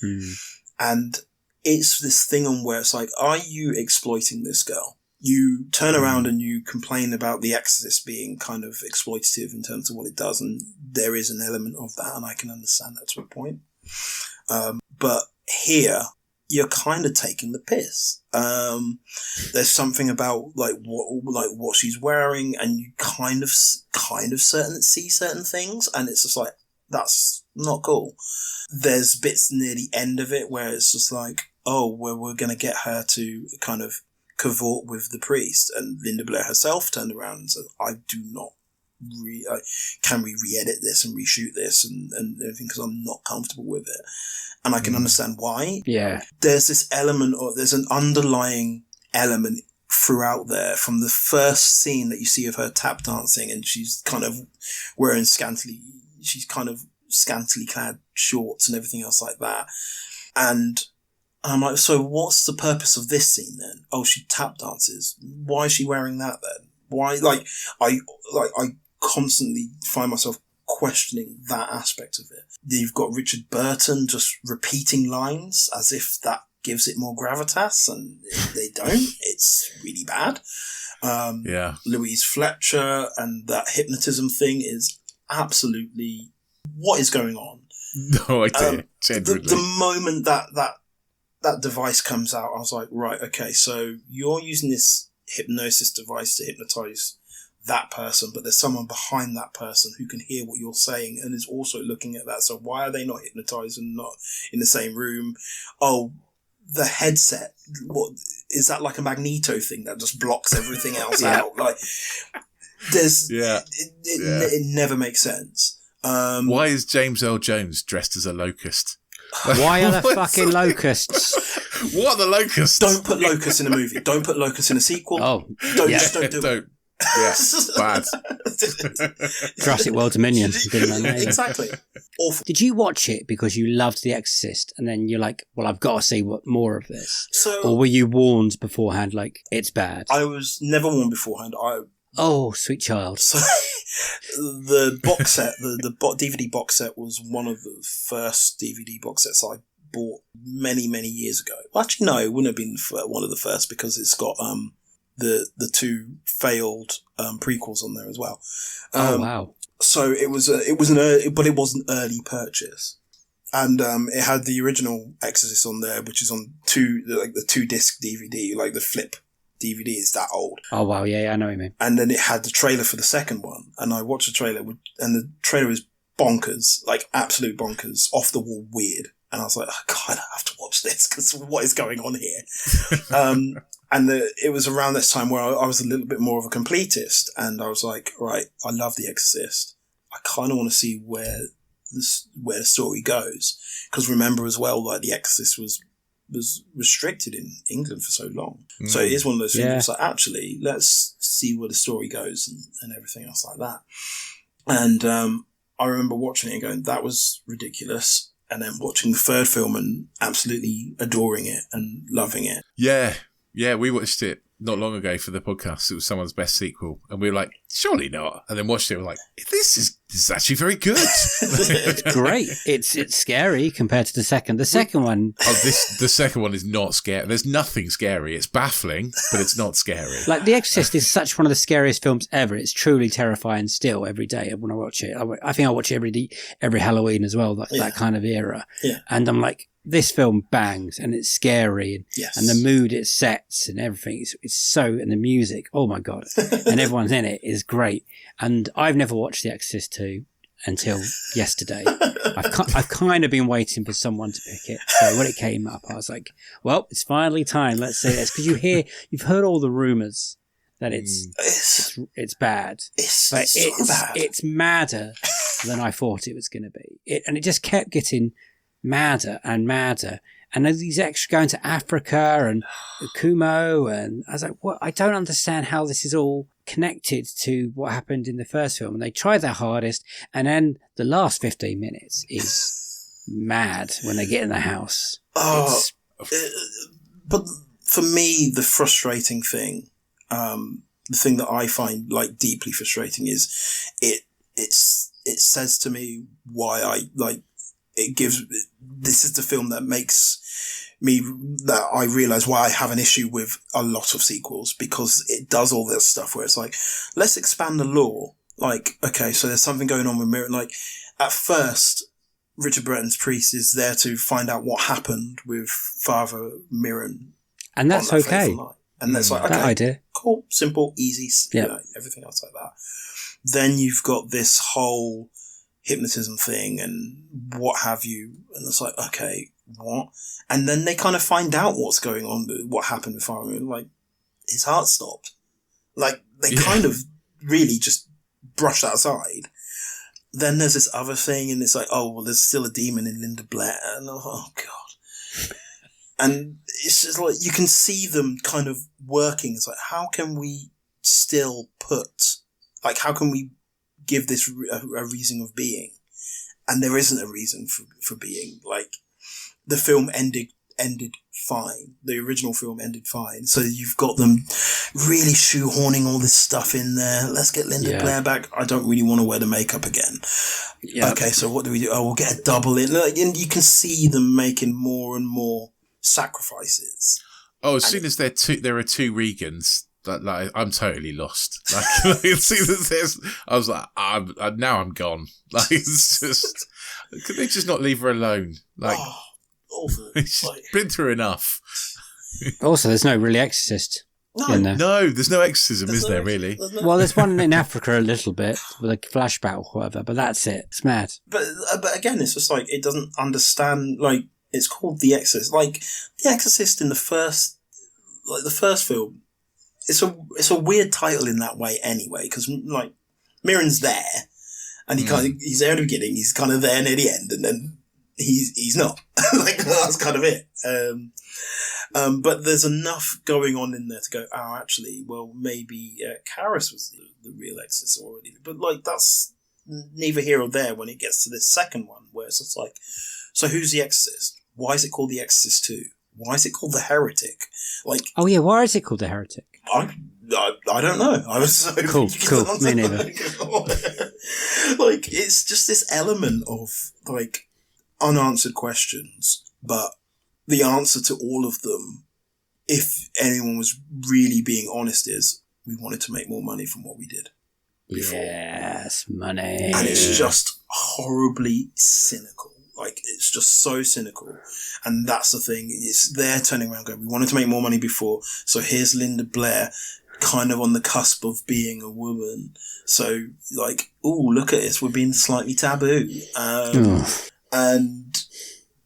And it's this thing on where it's like, are you exploiting this girl? You turn around and you complain about The Exorcist being kind of exploitative in terms of what it does, and there is an element of that, and I can understand that to a point. But here, you're kind of taking the piss. There's something about what she's wearing, and you kind of see certain things, and it's just like, that's not cool. There's bits near the end of it where it's just like, we're going to get her to kind of cavort with the priest, and Linda Blair herself turned around and said, I do not can we re-edit this and reshoot this and everything, because I'm not comfortable with it. And I can understand why. Yeah. There's there's an underlying element throughout there, from the first scene that you see of her tap dancing, and she's kind of wearing scantily clad shorts and everything else like that. And I'm like, so what's the purpose of this scene then? Oh, she tap dances. Why is she wearing that then? Why? I constantly find myself questioning that aspect of it. You've got Richard Burton just repeating lines as if that gives it more gravitas, and they don't. It's really bad. Louise Fletcher and that hypnotism thing is absolutely, what is going on? No idea. The moment that device comes out, I was like, right, okay, so you're using this hypnosis device to hypnotize that person, but there's someone behind that person who can hear what you're saying and is also looking at that. So why are they not hypnotized and not in the same room? Oh, the headset. What is that, like a Magneto thing that just blocks everything else out? Like, there's it never makes sense. Why is James Earl Jones dressed as a locust? Why are there fucking locusts? What are the locusts? Don't put locusts in a movie. Don't put locusts in a sequel. Oh, just don't do it. Yeah, bad. Jurassic World Dominion. Exactly. Awful. Did you watch it because you loved The Exorcist, and then you're like, well, I've got to see more of this? Or were you warned beforehand, like, it's bad? I was never warned beforehand. Oh, sweet child. So, the box set, the DVD box set, was one of the first DVD box sets I bought many, many years ago. Well, actually, no, it wouldn't have been one of the first, because it's got the two failed prequels on there as well. Oh wow! So it was an early purchase, and it had the original Exorcist on there, which is on the 2-disc DVD, like the flip DVD. It's that old. Oh wow! Yeah, I know what you mean. And then it had the trailer for the second one, and I watched the trailer, and the trailer is bonkers, like absolute bonkers, off the wall weird. And I was like, I kind of have to watch this, because what is going on here? And it was around this time where I was a little bit more of a completist, and I was like, right, I love The Exorcist. I kind of want to see where where the story goes. Because remember as well, like The Exorcist was restricted in England for so long. So it is one of those things. It's like, actually, let's see where the story goes and everything else like that. And I remember watching it and going, that was ridiculous. And then watching the third film and absolutely adoring it and loving it. Yeah, we watched it not long ago for the podcast. It was someone's best sequel, and we were like, surely not. And then watched it, and we're like, this is actually very good. It's great. It's scary compared to the second. The second one. The second one is not scary. There's nothing scary. It's baffling, but it's not scary. Like The Exorcist is such one of the scariest films ever. It's truly terrifying still every day when I watch it. I think I watch it every Halloween as well, that kind of era. Yeah. And I'm like, this film bangs and it's scary and the mood it sets and everything. And the music, oh my God. And everyone's in it is great. And I've never watched The Exorcist 2 until yesterday. I've kind of been waiting for someone to pick it. So when it came up, I was like, well, it's finally time. Let's see this. Because you've heard all the rumours that it's bad. It's madder than I thought it was going to be. And it just kept getting madder and madder. And there's these extra going to Africa and Kumo, and I was like, what? I don't understand how this is all connected to what happened in the first film. And they tried their hardest, and then the last 15 minutes is mad when they get in the house. But for me, the frustrating thing, the thing that I find like deeply frustrating is it says to me why I like. This is the film that makes that I realise why I have an issue with a lot of sequels, because it does all this stuff where it's like, let's expand the lore. Like, okay, so there's something going on with Mirren. Like, at first, Richard Burton's priest is there to find out what happened with Father Mirren. And that's okay. And that's like, okay, that idea. Cool, simple, easy, everything else like that. Then you've got this whole hypnotism thing and what have you, and it's like, okay, what? And then they kind of find out what's going on, what happened with Father Mirren. Like, his heart stopped. Like, they kind of really just brush that aside. Then there's this other thing, and it's like, oh, well, there's still a demon in Linda Blair, and oh God. And it's just like, you can see them kind of working. It's like, how can we still how can we give this a reason of being? And there isn't a reason for being. Like, the film ended fine. The original film ended fine. So you've got them really shoehorning all this stuff in there. Let's get Linda Blair back. I don't really want to wear the makeup again. Yep. Okay, so what do we do? Oh, we'll get a double in. And you can see them making more and more sacrifices. Oh, as soon as there are two Regans, like, I'm totally lost. Like as soon as there's, I was like, now I'm gone. Like, it's just, could they just not leave her alone? Like, awful. She's been through enough. Also, there's no really exorcist in there. No, there's no exorcism, is there, really? Well, there's one in Africa a little bit with a flashback or whatever, but that's it. It's mad. But again, it's just like, it doesn't understand, like, it's called The Exorcist. Like, The Exorcist in the first film, it's a weird title in that way anyway, because, like, Mirren's there, and he's there at the beginning, he's kind of there near the end, and then he's not. Like, that's kind of it. But there's enough going on in there to go, oh, actually, well, maybe Karras was the real exorcist already. But, like, that's neither here or there when it gets to this second one, where it's just like, so who's the exorcist? Why is it called The Exorcist 2? Why is it called The Heretic? Like, oh yeah, why is it called The Heretic? I don't know. I was so cool. Me neither. Like, it's just this element of, like, unanswered questions, but the answer to all of them, if anyone was really being honest, is we wanted to make more money from what we did before. Yes, money. And it's just horribly cynical. Like, it's just so cynical. And that's the thing. It's they're turning around going, we wanted to make more money before, so here's Linda Blair kind of on the cusp of being a woman. So, like, ooh, look at this. We're being slightly taboo. And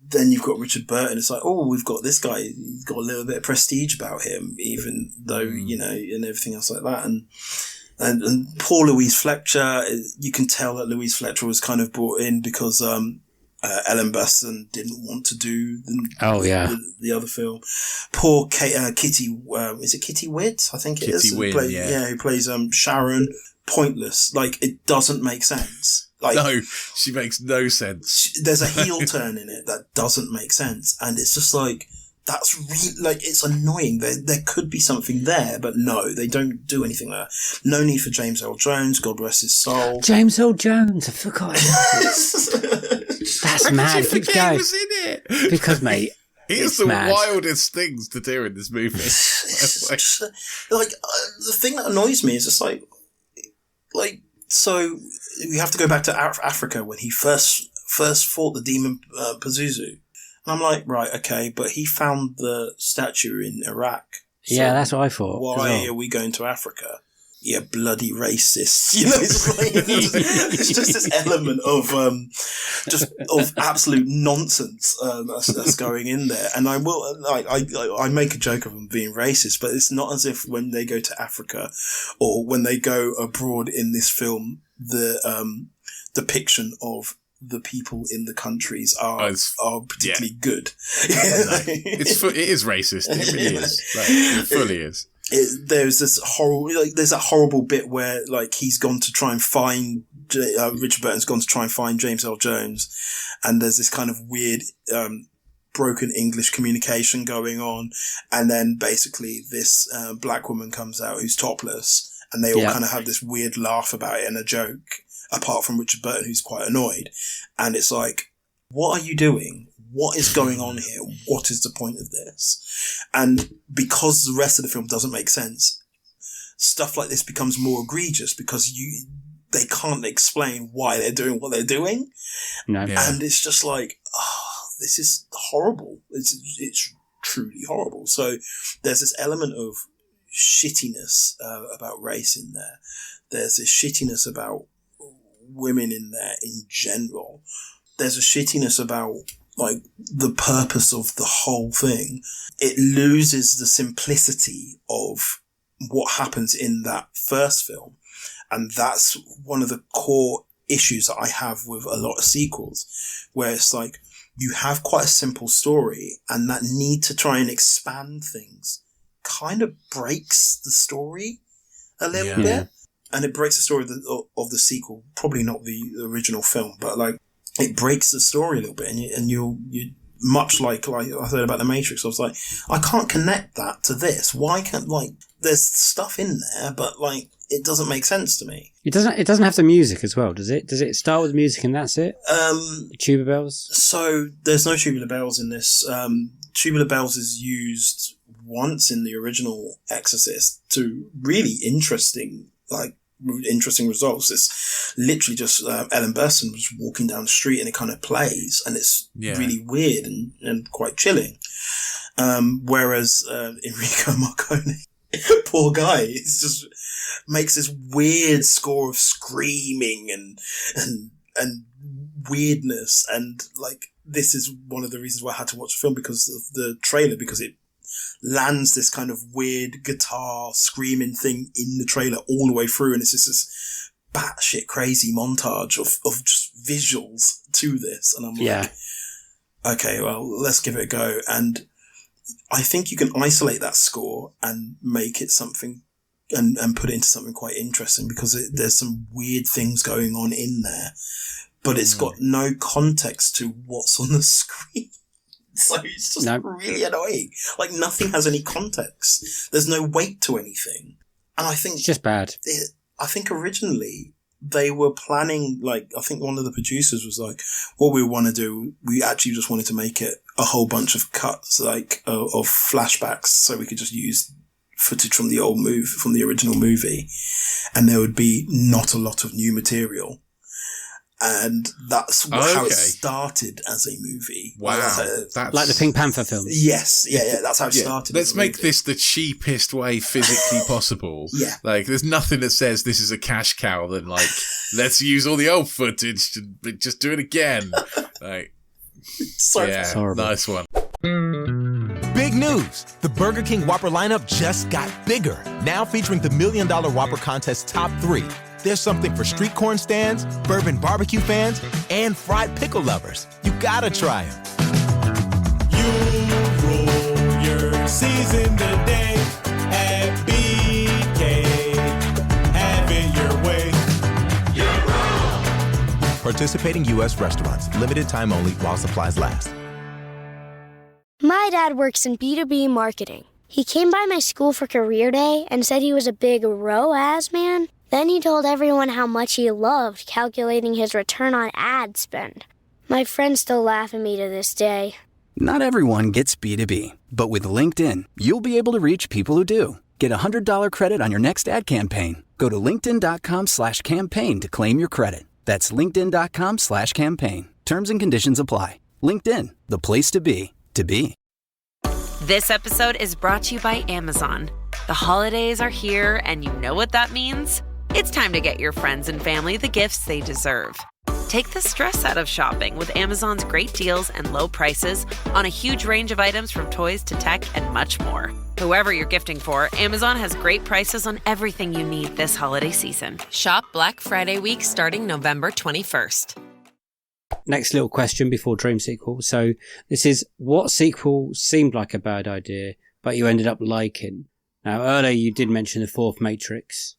then you've got Richard Burton. It's like, oh, we've got this guy. He's got a little bit of prestige about him, even though, you know, and everything else like that. And And poor Louise Fletcher, you can tell that Louise Fletcher was kind of brought in because Ellen Burstyn didn't want to do the other film. Poor Kitty, is it Kitty Witt? I think it is. Kitty Wynn, who plays Sharon. Pointless. Like, it doesn't make sense. Like, no, she makes no sense. There's a heel turn in it that doesn't make sense. And it's just like, that's like, it's annoying. There could be something there, but no, they don't do anything there. No need for James Earl Jones, God rest his soul. James Earl Jones, I forgot. That's mad. Did you forget he was in it? Because, mate, he has the wildest things to do in this movie. The thing that annoys me is just like, so we have to go back to Africa when he first fought the demon Pazuzu. And I'm like, right, okay, but he found the statue in Iraq. So yeah, that's what I thought. Why are we going to Africa? Yeah, bloody racist. You know, it's just this element of absolute nonsense that's going in there. And I make a joke of them being racist, but it's not as if when they go to Africa or when they go abroad in this film, the depiction of the people in the countries are particularly good. It is racist. It really is. It fully is. There's this horrible, there's that horrible bit where he's gone to try and find Richard Burton's gone to try and find James Earl Jones, and there's this kind of weird broken English communication going on, and then basically this black woman comes out who's topless, and they all kind of have this weird laugh about it and a joke. Apart from Richard Burton, who's quite annoyed, and it's like, what are you doing? What is going on here? What is the point of this? And because the rest of the film doesn't make sense, stuff like this becomes more egregious because they can't explain why they're doing what they're doing. No. Yeah. And it's just like, this is horrible. It's truly horrible. So there's this element of shittiness about race in there. There's this shittiness about women in there in general. There's a shittiness about the purpose of the whole thing. It loses the simplicity of what happens in that first film. And that's one of the core issues that I have with a lot of sequels, where it's like, you have quite a simple story, and that need to try and expand things kind of breaks the story a little bit. And it breaks the story of the sequel, probably not the original film, but it breaks the story a little bit. And you much like I said about The Matrix, I was like, I can't connect that to this. Why can't, there's stuff in there, but it doesn't make sense to me. It doesn't have the music as well, does it? Does it start with music and that's it? Tubular bells? So there's no tubular bells in this. Tubular bells is used once in the original Exorcist to really interesting results. It's literally just Ellen Burstyn was walking down the street and it kind of plays, and it's really weird and quite chilling. Whereas Enrico Morricone, poor guy, it's just makes this weird score of screaming and weirdness, and this is one of the reasons why I had to watch the film, because of the trailer, because it lands this kind of weird guitar screaming thing in the trailer all the way through, and it's just this batshit crazy montage of just visuals to this, and I'm like, okay, well, let's give it a go. And I think you can isolate that score and make it something and put it into something quite interesting, because there's some weird things going on in there, but it's got no context to what's on the screen. So it's just really annoying. Nothing has any context. There's no weight to anything. And I think... It's just bad. I think originally they were planning, I think one of the producers was like, what we want to do, we actually just wanted to make it a whole bunch of cuts, of flashbacks, so we could just use footage from the old movie, from the original movie. And there would be not a lot of new material. And that's how it started as a movie. Wow. That's like the Pink Panther films. Yes. Yeah. That's how it started. Let's make this the cheapest way physically possible. Yeah. There's nothing that says this is a cash cow than let's use all the old footage to just do it again. Sorry. Nice one. Big news! The Burger King Whopper lineup just got bigger. Now featuring the $1 Million Whopper Contest top 3. There's something for street corn stands, bourbon barbecue fans, and fried pickle lovers. You gotta try them. You rule your season today at BK. Have it your way. You rule. Participating U.S. restaurants. Limited time only while supplies last. My dad works in B2B marketing. He came by my school for career day and said he was a big ROAS man. Then he told everyone how much he loved calculating his return on ad spend. My friends still laugh at me to this day. Not everyone gets B2B, but with LinkedIn, you'll be able to reach people who do. Get a $100 credit on your next ad campaign. Go to linkedin.com/campaign to claim your credit. That's linkedin.com/campaign. Terms and conditions apply. LinkedIn, the place to be, to be. This episode is brought to you by Amazon. The holidays are here, and you know what that means. It's time to get your friends and family the gifts they deserve. Take the stress out of shopping with Amazon's great deals and low prices on a huge range of items from toys to tech and much more. Whoever you're gifting for, Amazon has great prices on everything you need this holiday season. Shop Black Friday week starting November 21st. Next little question before Dream Sequel. So this is, what sequel seemed like a bad idea, but you ended up liking? Now, earlier you did mention the fourth Matrix.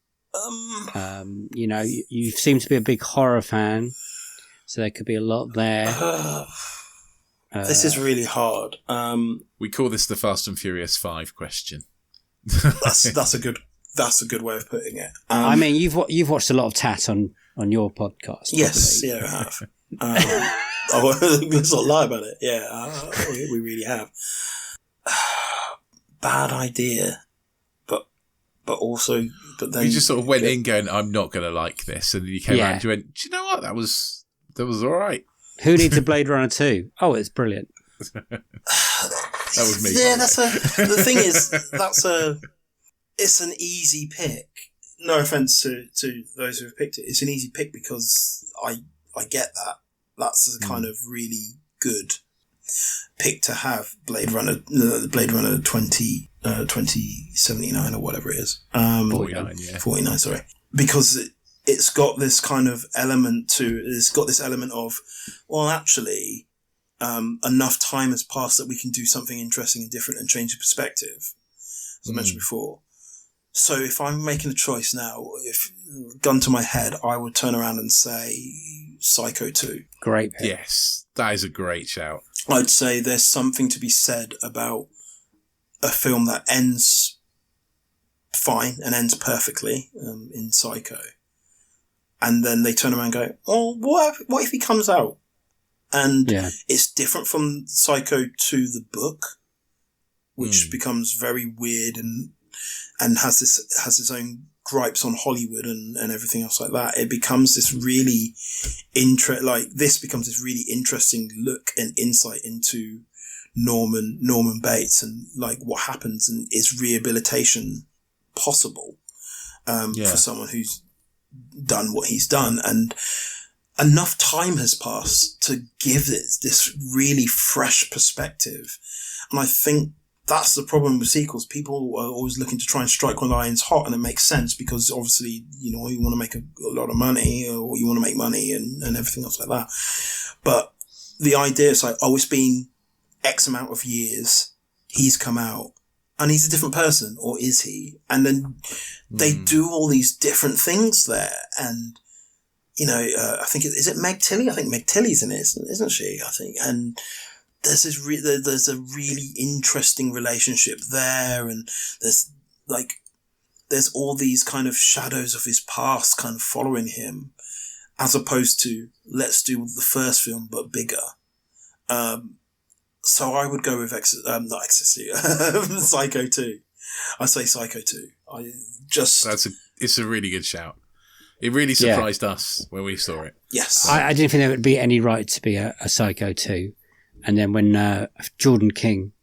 You seem to be a big horror fan, so there could be a lot there. This is really hard. We call this the Fast and Furious 5 question. That's a good way of putting it. I mean, you've watched a lot of Tat on your podcast. Yes, yeah, I have. Let's not lie about it. Yeah, we really have. Bad idea, but then you just sort of went in going, I'm not going to like this, and then you came around and you went, do you know what? That was all right. Who needs a Blade Runner 2? Oh, it's brilliant. That was me. Yeah, the thing is, it's an easy pick. No offense to those who have picked it. It's an easy pick because I get that. That's a kind of really good pick to have. Blade Runner 2079 or whatever it is. 49, yeah. 49, sorry. Because it's got this kind of element it's got this element of, well, actually, enough time has passed that we can do something interesting and different and change the perspective, as I mentioned before. So if I'm making a choice now, if gun to my head, I would turn around and say Psycho 2. Great pick. Yes, that is a great shout. I'd say there's something to be said about a film that ends fine and ends perfectly in Psycho. And then they turn around and go, oh, what if he comes out? And it's different from Psycho 2, the book, which becomes very weird and has its own gripes on Hollywood and everything else like that. It becomes this really this becomes this really interesting look and insight into Norman Bates and like what happens, and is rehabilitation possible for someone who's done what he's done, and enough time has passed to give it this really fresh perspective. And I think that's the problem with sequels. People are always looking to try and strike when the iron's hot, and it makes sense because obviously, you want to make a lot of money, or you want to make money and everything else like that. But the idea is like, it's been X amount of years, he's come out, and he's a different person, or is he? And then they do all these different things there, and I think is it Meg Tilly? I think Meg Tilly's in it, isn't she? I think, and there's there's a really interesting relationship there, and there's all these kind of shadows of his past kind of following him, as opposed to let's do the first film but bigger. So I would go with not Ecstasy, Psycho 2. I say Psycho 2. It's a really good shout. It really surprised us when we saw it. Yes. I didn't think there would be any right to be a Psycho 2. And then when Jordan King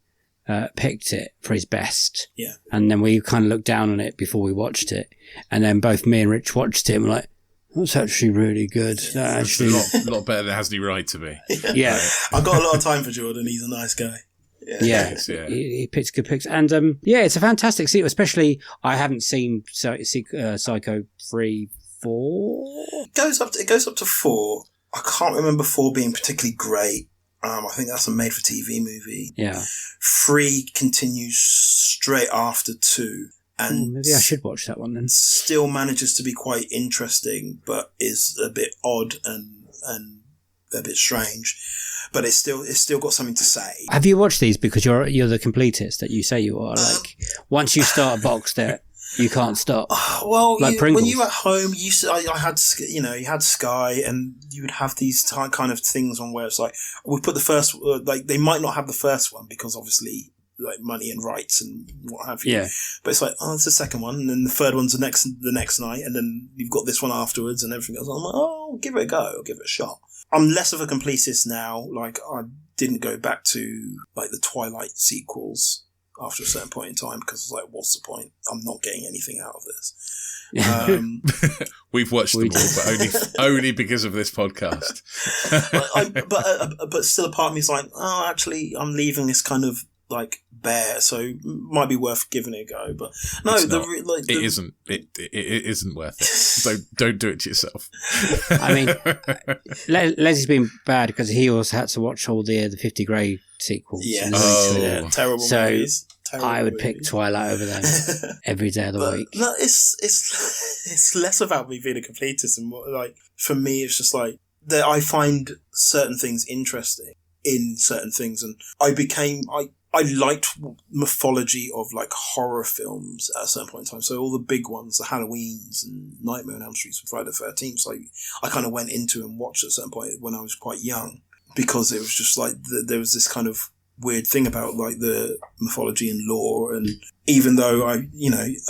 picked it for his best, and then we kind of looked down on it before we watched it, and then both me and Rich watched it and we're like, that's actually really good. It's a lot better than it has any right to be. Yeah. I've got a lot of time for Jordan. He's a nice guy. He picks good picks. And it's a fantastic sequel, especially I haven't seen Psycho 3, 4. It goes up to 4. I can't remember 4 being particularly great. I think that's a made-for-TV movie. Yeah. 3 continues straight after 2. And maybe I should watch that one then. Still manages to be quite interesting, but is a bit odd and a bit strange. But it's still got something to say. Have you watched these because you're the completist that you say you are? Like once you start a box that you can't stop. Well, like when you were at home, I had you had Sky, and you would have these kind of things on where it's like we put the first they might not have the first one because obviously like money and rights and what have you. Yeah. But it's like, it's the second one, and then the third one's the next night, and then you've got this one afterwards and everything else. I'm like, I'll give it a go. I'll give it a shot. I'm less of a completist now. Like, I didn't go back to like the Twilight sequels after a certain point in time because I was like, what's the point? I'm not getting anything out of this. We've watched them all, but only because of this podcast. but still a part of me is like, actually, I'm leaving this kind of like bare, so it might be worth giving it a go. But no, it isn't. It isn't worth it. Don't do it to yourself. I mean, Leslie's been bad because he also had to watch all the 50 Grey sequels. Yeah, terrible movies. I would pick Twilight over them every day of the week. No, it's less about me being a completist and more like for me, it's just like that I find certain things interesting in certain things, and I liked mythology of like horror films at a certain point in time. So all the big ones, the Halloweens and Nightmare on Elm Street and Friday the 13th, so I kind of went into and watched at a certain point when I was quite young because it was just like there was this kind of weird thing about like the mythology and lore. And even though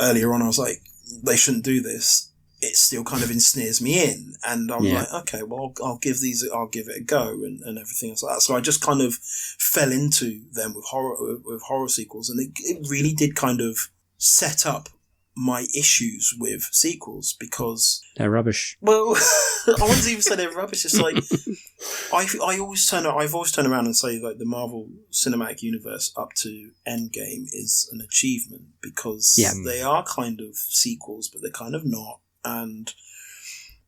earlier on I was like, they shouldn't do this, it still kind of ensnares me in, and I'm like, okay, well, I'll give it a go, and everything else like that. So I just kind of fell into them with horror sequels, and it really did kind of set up my issues with sequels because they're rubbish. Well, I wouldn't even say they're rubbish. It's like I've always turned around and say like the Marvel Cinematic Universe up to Endgame is an achievement because they are kind of sequels, but they're kind of not. And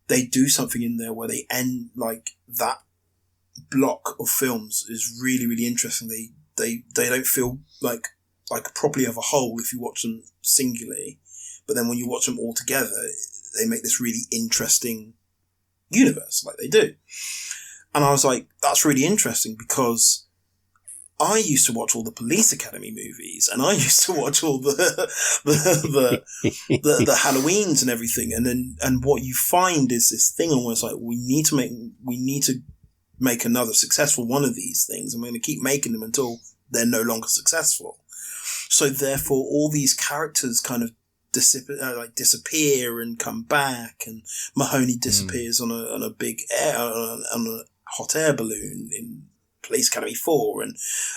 they do something in there where they end like that block of films is really, really interesting. They don't feel like properly of a whole if you watch them singularly, but then when you watch them all together, they make this really interesting universe like they do. And I was like, that's really interesting because I used to watch all the Police Academy movies, and I used to watch all the Halloweens and everything. And what you find is this thing almost like we need to make another successful one of these things, and we're going to keep making them until they're no longer successful. So therefore, all these characters kind of disappear and come back, and Mahoney disappears on a big on a hot air balloon in Police Academy 4,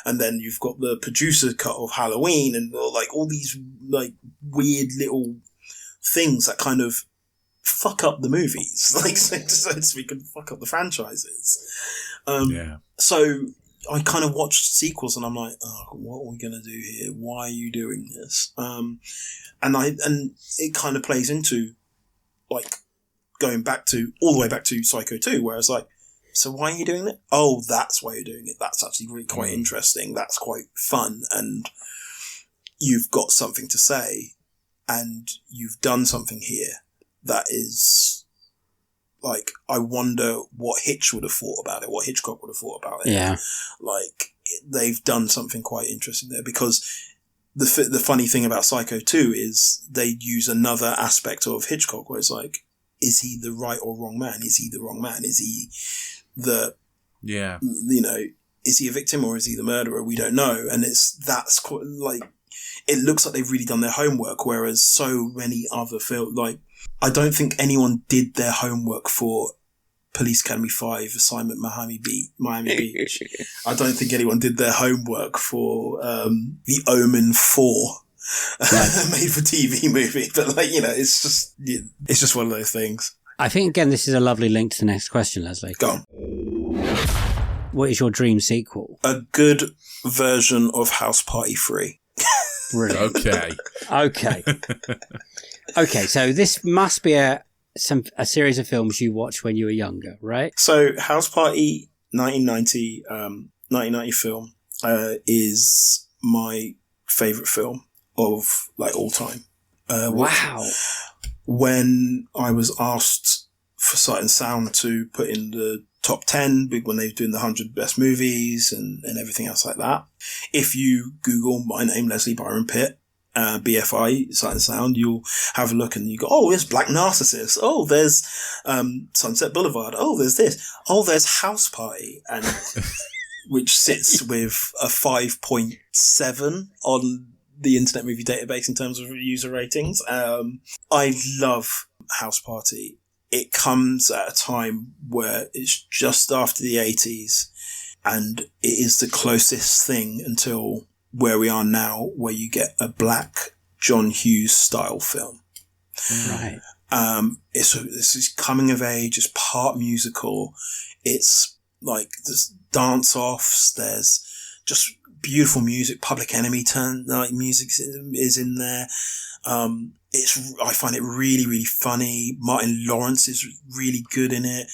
and then you've got the producer cut of Halloween, and like all these like weird little things that kind of fuck up the movies, like so to speak, and fuck up the franchises. So I kind of watched sequels, and I'm like, oh, what are we gonna do here? Why are you doing this? And it kind of plays into like going all the way back to Psycho 2, where it's like, so why are you doing it? Oh, that's why you're doing it. That's actually really quite interesting. That's quite fun. And you've got something to say, and you've done something here that is like, I wonder what Hitch would have thought about it, what Hitchcock would have thought about it. Yeah. Like, they've done something quite interesting there, because the funny thing about Psycho 2 is they use another aspect of Hitchcock where it's like, is he the right or wrong man? Is he the wrong man? Is he is he a victim or is he the murderer? We don't know. And that's quite like, it looks like they've really done their homework, whereas so many other films, like, I don't think anyone did their homework for Police Academy 5, Assignment Miami Beach. I don't think anyone did their homework for The Omen 4. Made for TV movie, but like, it's just one of those things. I think again this is a lovely link to the next question, Leslie. Go on. What is your dream sequel? A good version of House Party 3. Brilliant. Okay. Okay, so this must be a series of films you watched when you were younger, right? So House Party 1990 film is my favourite film of like all time. Wow. When I was asked for Sight and Sound to put in the top 10 when they were doing the 100 best movies and everything else like that. If you Google my name, Leslie Byron Pitt, BFI, Sight and Sound, you'll have a look and you go, oh, there's Black Narcissus. Oh, there's Sunset Boulevard. Oh, there's this. Oh, there's House Party, and which sits with a 5.7 on the Internet Movie Database in terms of user ratings. I love House Party. It comes at a time where it's just after the 80s, and it is the closest thing until where we are now, where you get a black John Hughes style film. Right. This is coming of age. It's part musical. It's like there's dance offs. There's just beautiful music. Public Enemy music is in there. I find it really, really funny. Martin Lawrence is really good in it.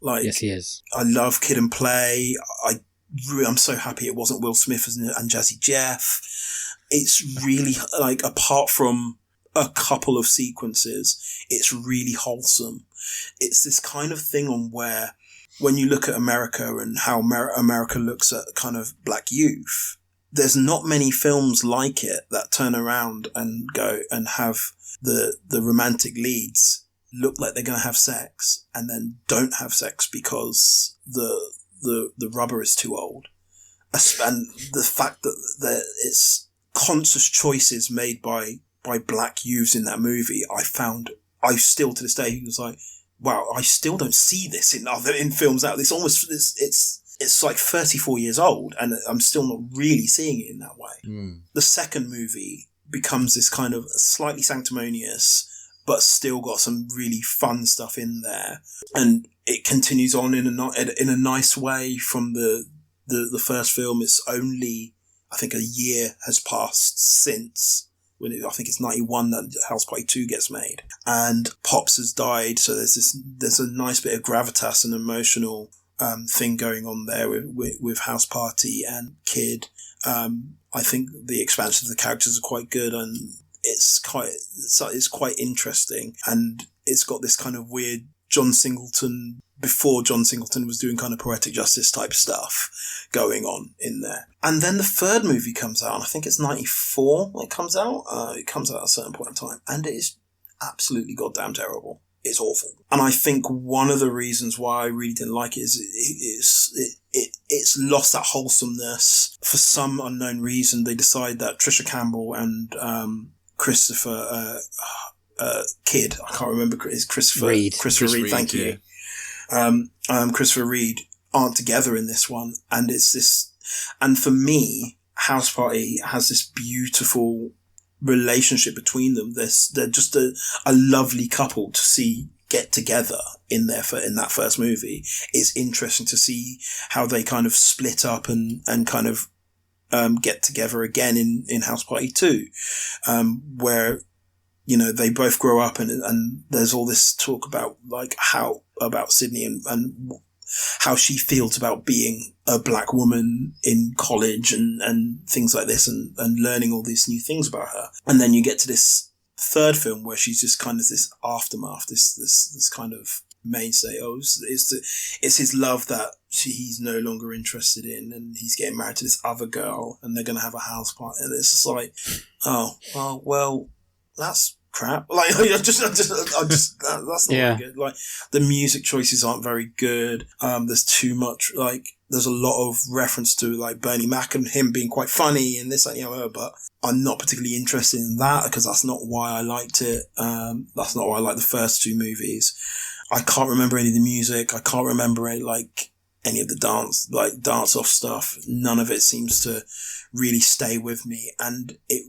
Like, yes, he is. I love Kid and Play. I'm so happy it wasn't Will Smith and Jazzy Jeff. It's really, like, apart from a couple of sequences, it's really wholesome. It's this kind of thing on where when you look at America and how America looks at kind of black youth, there's not many films like it that turn around and go and have the romantic leads look like they're going to have sex and then don't have sex because the rubber is too old. And the fact that it's conscious choices made by black youths in that movie, I still to this day was like, wow, I still don't see this in films out. It's like 34 years old and I'm still not really seeing it in that way. The second movie becomes this kind of slightly sanctimonious, but still got some really fun stuff in there. And it continues on in a nice way from the first film. It's only, I think, a year has passed since I think it's 91 that House Party 2 gets made. And Pops has died, so there's a nice bit of gravitas and emotional thing going on there with House Party and Kid. I think the expansion of the characters are quite good, and it's quite interesting. And it's got this kind of weird John Singleton, before John Singleton was doing kind of poetic justice type stuff going on in there. And then the third movie comes out, and I think it's 94 when it comes out. It comes out at a certain point in time, and it is absolutely goddamn terrible. It's awful. And I think one of the reasons why I really didn't like it is it's lost that wholesomeness. For some unknown reason, they decide that Trisha Campbell and Christopher Kidd, I can't remember, is Christopher Reed. Christopher Reed, thank you. Christopher Reed aren't together in this one, and it's this. And for me, House Party has this beautiful relationship between them. They're just a lovely couple to see get together in that first movie. It's interesting to see how they kind of split up and kind of get together again in House Party 2, where, you know, they both grow up and there's all this talk about like about Sydney and how she feels about being a black woman in college and things like this and learning all these new things about her. And then you get to this third film where she's just kind of this aftermath, this kind of mainstay. Oh, it's his love that he's no longer interested in, and he's getting married to this other girl and they're going to have a house party. And it's just like, oh, well, that's crap. Like, that's not very good. Like, the music choices aren't very good. There's too much, like, there's a lot of reference to like Bernie Mac and him being quite funny and this, but I'm not particularly interested in that because that's not why I liked it. That's not why I liked the first two movies. I can't remember any of the music. I can't remember any of the dance off stuff. None of it seems to really stay with me, and it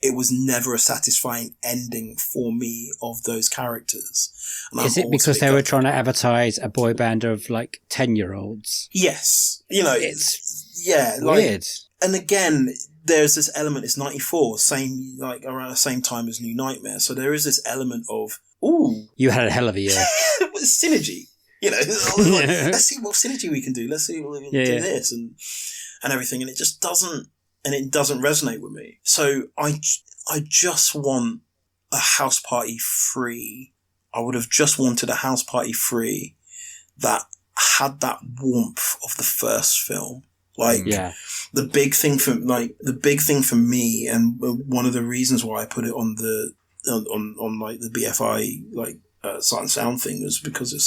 it was never a satisfying ending for me of those characters. And is it because they were trying to advertise a boy band of like 10-year-olds? Yes. You know, it's weird. And again, there's this element, it's 94, around the same time as New Nightmare. So there is this element of, ooh. You had a hell of a year. Synergy. You know, let's see what synergy we can do. Let's see what we can do this and everything. And it just doesn't resonate with me. So I just want a House Party 3. I would have just wanted a House Party 3 that had that warmth of the first film. The big thing for me, and one of the reasons why I put it on the BFI Sight and Sound thing was because it's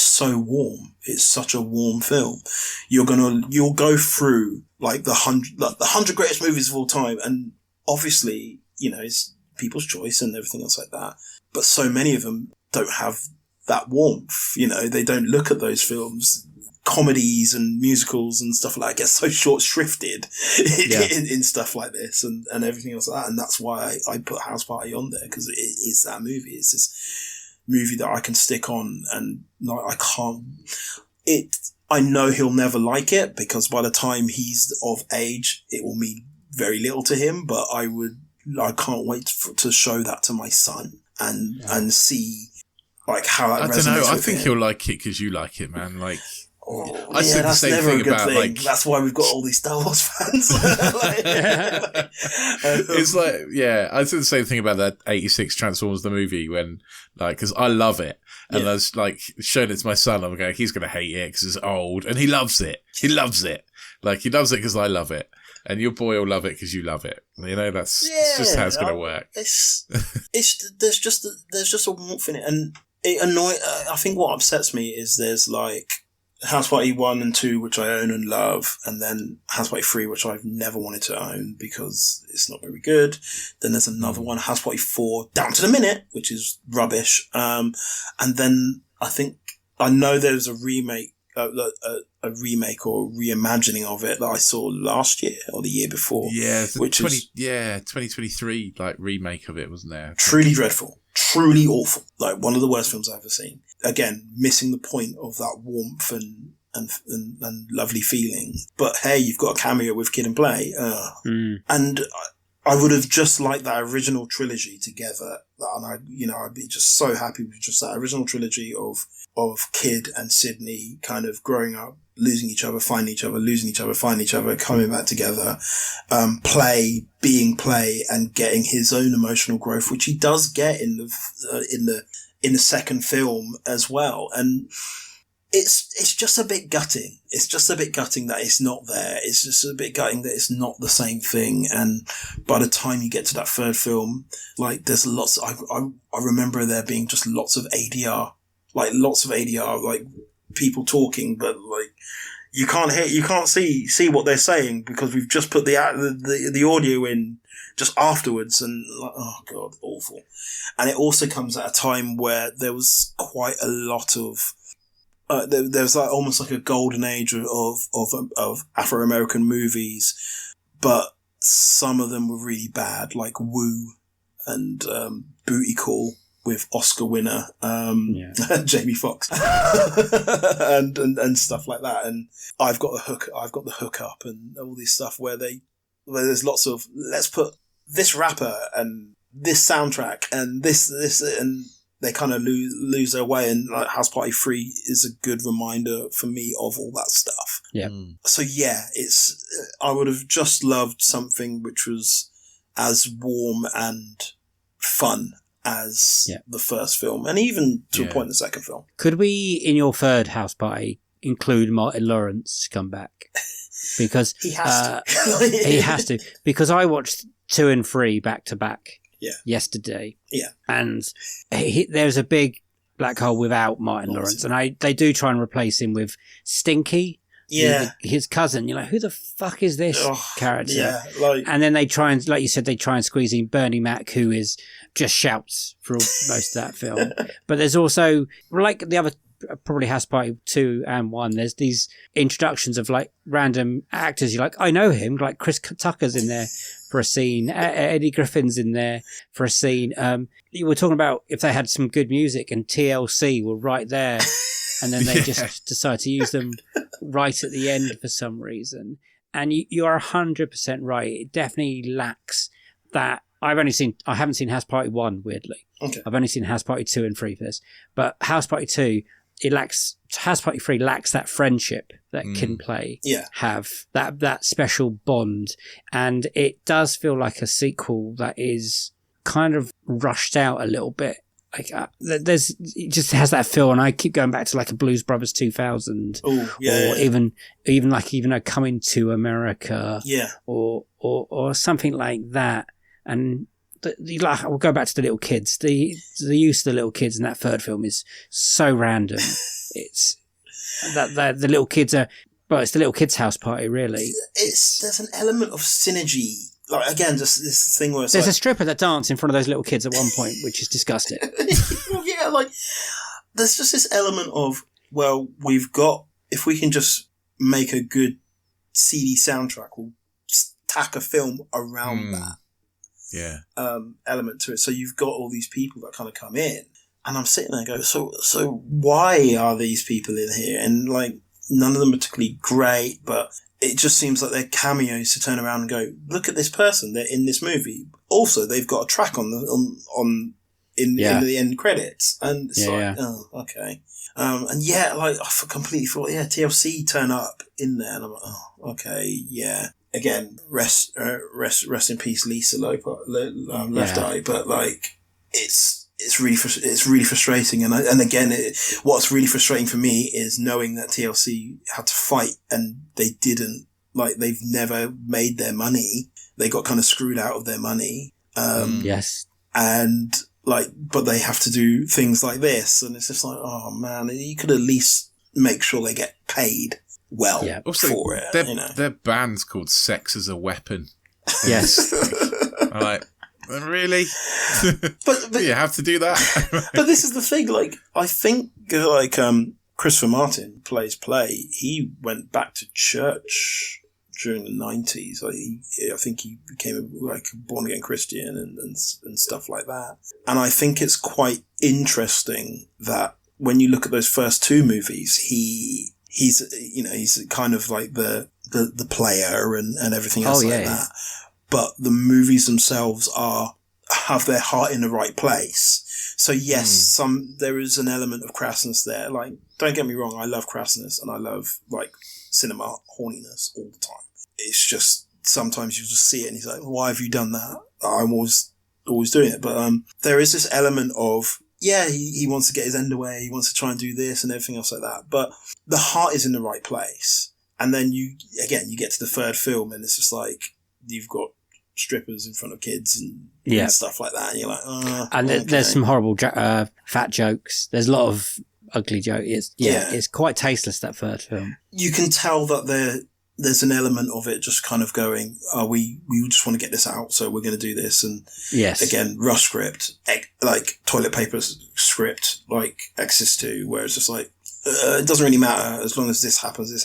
so warm. It's such a warm film. You'll go through the 100 greatest movies of all time, and obviously, you know, it's people's choice and everything else like that. But so many of them don't have that warmth. You know, they don't look at those films. Comedies and musicals and stuff like that get so short shrifted in stuff like this and everything else like that. And that's why I put House Party on there, because it is that movie. It's this movie that I can stick on, and I know he'll never like it, because by the time he's of age, it will mean very little to him, but I can't wait to show that to my son and see how that resonates. I don't know. I think he'll like it because you like it, man. I said the same thing about that's why we've got all these Star Wars fans. It's I said the same thing about that 86 Transformers the movie when because I love it, and I was showing it to my son. I'm going, he's going to hate it because it's old, and he loves it. He loves it. He loves it because I love it, and your boy will love it because you love it. You know, that's just how it's going to work. There's just a warmth in it, and it I think what upsets me is there's House Party 1 and 2, which I own and love, and then House Party 3, which I've never wanted to own because it's not very good. Then there's another one, House Party 4, down to the minute, which is rubbish. And then I know there's a remake, a remake or reimagining of it that I saw last year or the year before. Yeah, 2023 remake of it, wasn't there? Truly dreadful. Truly awful. One of the worst films I've ever seen. Again, missing the point of that warmth and lovely feeling. But hey, you've got a cameo with Kid and Play. And I would have just liked that original trilogy together. And I'd be just so happy with just that original trilogy of Kid and Sydney kind of growing up, losing each other, finding each other, losing each other, finding each other, coming back together, Play, being Play, and getting his own emotional growth, which he does get in the second film as well. And it's just a bit gutting. It's just a bit gutting that it's not there. It's just a bit gutting that it's not the same thing. And by the time you get to that third film, there's lots, I remember there being just lots of ADR, people talking, but you can't see what they're saying because we've just put the audio in just afterwards, and oh god, awful. And it also comes at a time where there was quite a lot of there was almost a golden age of Afro-American movies, but some of them were really bad, like Woo and Booty Call with Oscar winner Jamie Foxx and stuff like that. And I've got the hook up and all this stuff where there's lots of, let's put this rapper and this soundtrack and this and they kind of lose their way. And House Party 3 is a good reminder for me of all that stuff. Yeah. So I would have just loved something which was as warm and fun as the first film, and even to a point in the second film. Could we, in your third House Party, include Martin Lawrence to come back? Because he has to. He has to. Because I watched 2 and 3 back to back yesterday. Yeah. And there's a big black hole without Martin Lawrence. And they do try and replace him with Stinky. Yeah. His cousin. You're like, who the fuck is this character? Yeah. And then they try and, like you said, they try and squeeze in Bernie Mac, who is just shouts for most of that film. But there's also, like the other probably House Party 2 and 1, there's these introductions of like random actors. You're like, I know him. Like Chris Tucker's in there for a scene. Eddie Griffin's in there for a scene. You were talking about if they had some good music, and TLC were right there. And then they just decide to use them right at the end for some reason. And you are 100% right. It definitely lacks that. I haven't seen House Party 1, weirdly. Okay. I've only seen House Party 2 and 3 for this. But House Party 2, House Party 3 lacks that friendship that Kid and Play have, that special bond. And it does feel like a sequel that is kind of rushed out a little bit. Like it just has that feel, and I keep going back to like a Blues Brothers 2000, even a Coming to America, or something like that. And we'll go back to the little kids. The use of the little kids in that third film is so random. It's that the little kids are, well, it's the little kids' house party, really. There's an element of synergy. Like, again, just this thing where it's there's a stripper that dances in front of those little kids at one point, which is disgusting. Yeah, like there's just this element of, well, if we can just make a good CD soundtrack, we'll tack a film around that. Yeah. Element to it. So you've got all these people that kind of come in, and I'm sitting there and go, so why are these people in here? And like, none of them are particularly great, but it just seems like they're cameos to turn around and go, look at this person, they're in this movie. Also, they've got a track in the end credits, and it's oh, okay. And like I completely forgot. Yeah, TLC turn up in there, and I'm like, oh, okay, yeah. Again, rest in peace, Lisa Left Eye. But like, it's really frustrating. And again, what's really frustrating for me is knowing that TLC had to fight, and they didn't. Like, they've never made their money. They got kind of screwed out of their money. Yes. And like, but they have to do things like this, and it's just like, oh man, you could at least make sure they get paid well for it. Their band's called Sex as a Weapon. Yes. I'm like, really? but you have to do that. But this is the thing. Like, I think Christopher Martin plays Play. He went back to church during the 90s. I think he became a born again Christian and stuff like that. And I think it's quite interesting that when you look at those first two movies, he's kind of like the player and everything else that. But the movies themselves have their heart in the right place. So yes, there is an element of crassness there. Like, don't get me wrong, I love crassness and I love like cinema horniness all the time. It's just sometimes you just see it and he's like, why have you done that? I'm always doing it. But there is this element of, he wants to get his end away, he wants to try and do this and everything else like that. But the heart is in the right place. And then you get to the third film and it's just like, you've got strippers in front of kids and stuff like that. And you're like, and there's some horrible fat jokes. There's a lot of ugly jokes. It's quite tasteless, that third film. You can tell that there's an element of it just kind of going, we just want to get this out, so we're going to do this. And again, rush script, like toilet paper script, like Exorcist 2, where it's just like, it doesn't really matter as long as this happens. And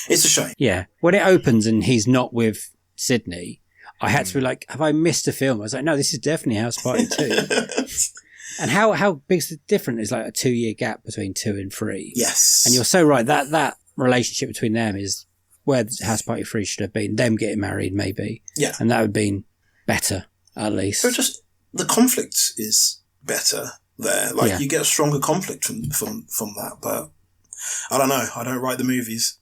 it's a shame. Yeah. When it opens and he's not with Sydney, I had to be like, have I missed a film? I was like, no, this is definitely House Party 2. And how big's the difference? Is like a 2-year gap between 2 and 3. Yes. And you're so right. That relationship between them is where House Party 3 should have been. Them getting married, maybe. Yeah. And that would have been better, at least. So just the conflict is better there. Like, you get a stronger conflict from that. But I don't know. I don't write the movies.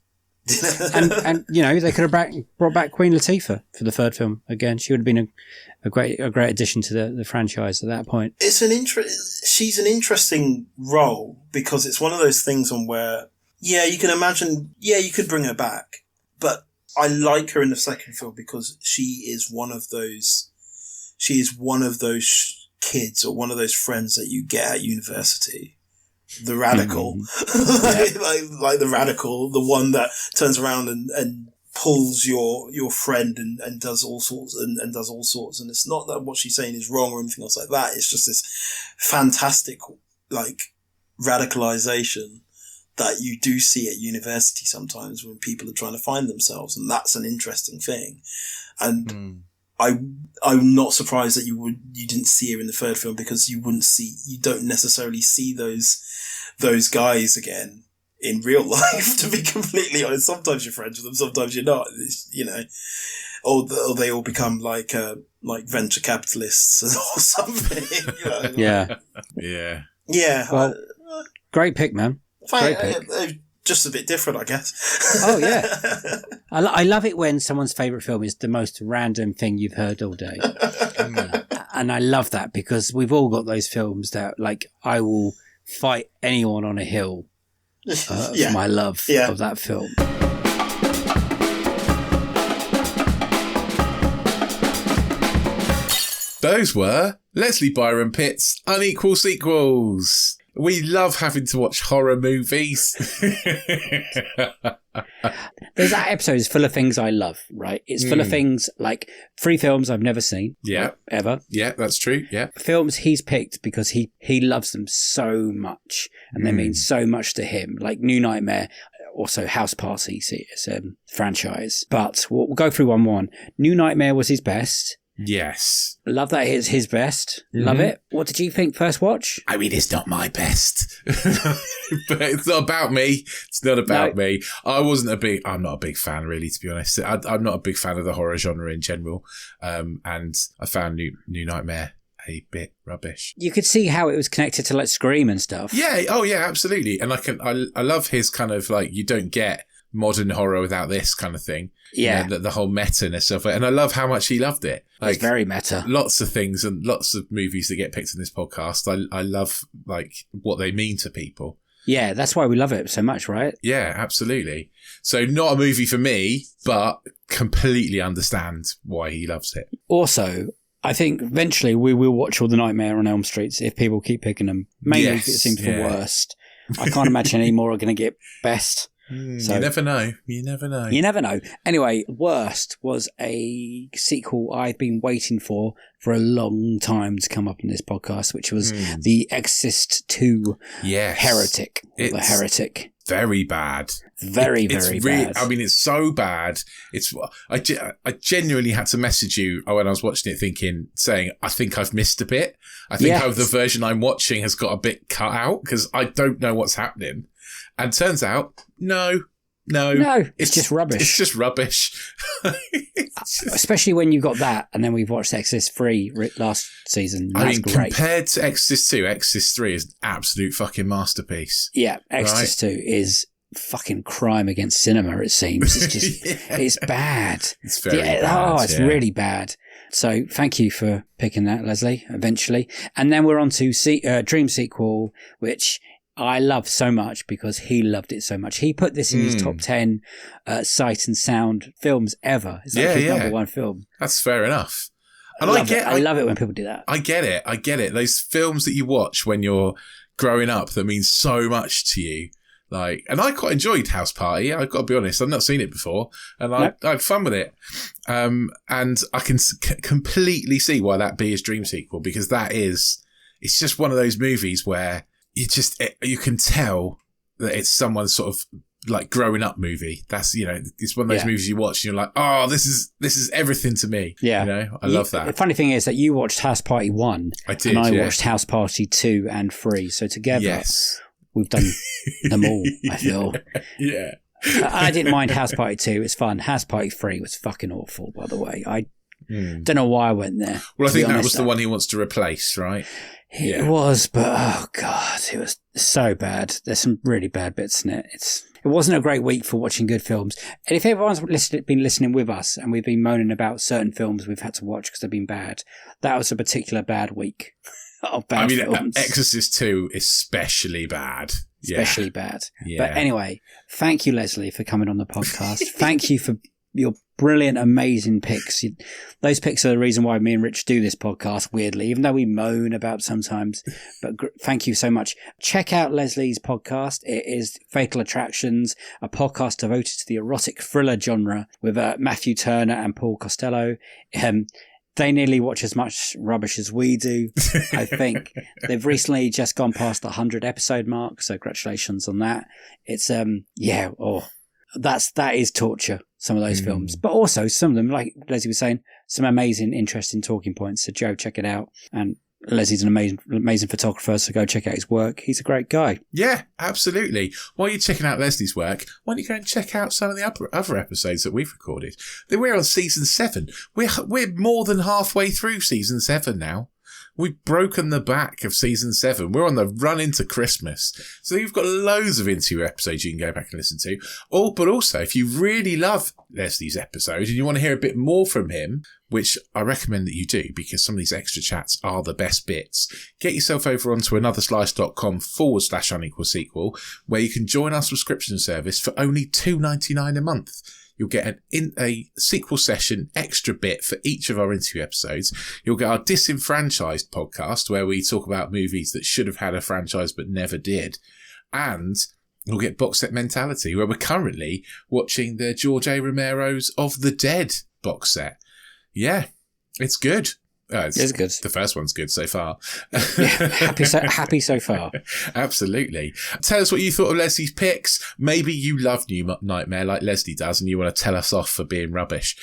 and they could have brought back Queen Latifah for the third film again. She would have been a great addition to the franchise at that point. She's an interesting role because it's one of those things on where you can imagine you could bring her back, but I like her in the second film because she is one of those kids or one of those friends that you get at university. The radical, like the radical, the one that turns around and pulls your friend and does all sorts and does all sorts. And it's not that what she's saying is wrong or anything else like that. It's just this fantastic, like, radicalization that you do see at university sometimes when people are trying to find themselves, and that's an interesting thing. And I'm not surprised that you didn't see her in the third film, because you don't necessarily see those guys again in real life, to be completely honest. Sometimes you're friends with them, sometimes you're not, or they all become like venture capitalists or something. Yeah. Well, great pick, man. Great pick. Just a bit different, I guess. Oh, yeah. I love it when someone's favourite film is the most random thing you've heard all day. And I love that, because we've all got those films that, like, I will fight anyone on a hill for my love of that film. Those were Leslie Byron Pitt's Unequal sequels. We love having to watch horror movies. There's that episode is full of things I love, right? It's full of things like 3 films I've never seen. Yeah. Ever. Yeah, that's true. Yeah. Films he's picked because he loves them so much and they mean so much to him. Like New Nightmare, also House Party, it's a franchise. But we'll go through one. New Nightmare was his best. Yes. Love that it's his best. Love it. What did you think first watch? I mean, it's not my best. But it's not about me. It's not about me. I'm not a big fan, really, to be honest. I'm not a big fan of the horror genre in general. And I found New Nightmare a bit rubbish. You could see how it was connected to like Scream and stuff. Yeah. Oh, yeah, absolutely. And I love his kind of like, you don't get modern horror without this kind of thing. Yeah. The whole meta-ness of it. And I love how much he loved it. Like, it's very meta. Lots of things and lots of movies that get picked in this podcast. I love like what they mean to people. Yeah, that's why we love it so much, right? Yeah, absolutely. So not a movie for me, but completely understand why he loves it. Also, I think eventually we will watch all the Nightmare on Elm Streets if people keep picking them. Mainly if it seems the worst. I can't imagine any more are going to get best. So, you never know. Anyway, Worst was a sequel I've been waiting for a long time to come up in this podcast, which was The Exorcist 2 Heretic. It's The Heretic. Very bad. Very bad. I mean, it's so bad. I genuinely had to message you when I was watching it saying, I think I've missed a bit. I think the version I'm watching has got a bit cut out because I don't know what's happening. And turns out, no, it's just rubbish. It's just rubbish. Especially when you got that, and then we've watched Exorcist 3 last season. That's great. Compared to Exorcist 2, Exorcist 3 is an absolute fucking masterpiece. Yeah, Exorcist 2 is fucking crime against cinema, it seems. It's just, it's bad. It's very bad. Oh, it's really bad. So thank you for picking that, Leslie, eventually. And then we're on to Dream Sequel, which I love so much because he loved it so much. He put this in his top 10 sight and sound films ever. It's like his number one film. That's fair enough. And I love it when people do that. I get it. Those films that you watch when you're growing up that mean so much to you. Like, and I quite enjoyed House Party. I've got to be honest. I've not seen it before, and I had fun with it. And I can completely see why that be his dream sequel, because it's just one of those movies where you can tell that it's someone's sort of like growing up movie. That's, it's one of those movies you watch and you're like, oh, this is everything to me. Yeah. I love that. The funny thing is that you watched House Party 1 I did, and I watched House Party 2 and 3. So together we've done them all, I feel. Yeah. I didn't mind House Party 2. It's fun. House Party 3 was fucking awful, by the way. I don't know why I went there. Well, I think that was the one he wants to replace, right? It was, but oh God, it was so bad. There's some really bad bits in it. It wasn't a great week for watching good films. And if everyone's been listening with us and we've been moaning about certain films we've had to watch because they've been bad, that was a particular bad week of bad films. Exorcist 2 especially bad. Especially bad. Yeah. But anyway, thank you, Leslie, for coming on the podcast. Thank you for your brilliant, amazing picks. Those picks are the reason why me and Rich do this podcast, weirdly, even though we moan about sometimes. But thank you so much. Check out Leslie's podcast. It is Fatal Attractions, a podcast devoted to the erotic thriller genre with Matthew Turner and Paul Costello. They nearly watch as much rubbish as we do, I think. They've recently just gone past the 100 episode mark, so congratulations on that. It's, that is torture, some of those films. But also some of them, like Leslie was saying, some amazing, interesting talking points. So Joe, check it out. And Leslie's an amazing photographer, so go check out his work. He's a great guy. Yeah, absolutely. While you're checking out Leslie's work, why don't you go and check out some of the other episodes that we've recorded? We're on season 7. We're more than halfway through season 7 now. We've broken the back of season 7. We're on the run into Christmas. So you've got loads of interview episodes you can go back and listen to. But also, if you really love Leslie's episode and you want to hear a bit more from him, which I recommend that you do because some of these extra chats are the best bits, get yourself over onto anotherslice.com/unequal sequel, where you can join our subscription service for only $2.99 a month. You'll get a sequel session extra bit for each of our interview episodes. You'll get our Disenfranchised podcast, where we talk about movies that should have had a franchise but never did. And you'll get Box Set Mentality, where we're currently watching the George A. Romero's Of the Dead box set. Yeah, it's good. It's good. The first one's good so far. Yeah, happy so far. Absolutely. Tell us what you thought of Leslie's picks. Maybe you love New Nightmare like Leslie does and you want to tell us off for being rubbish.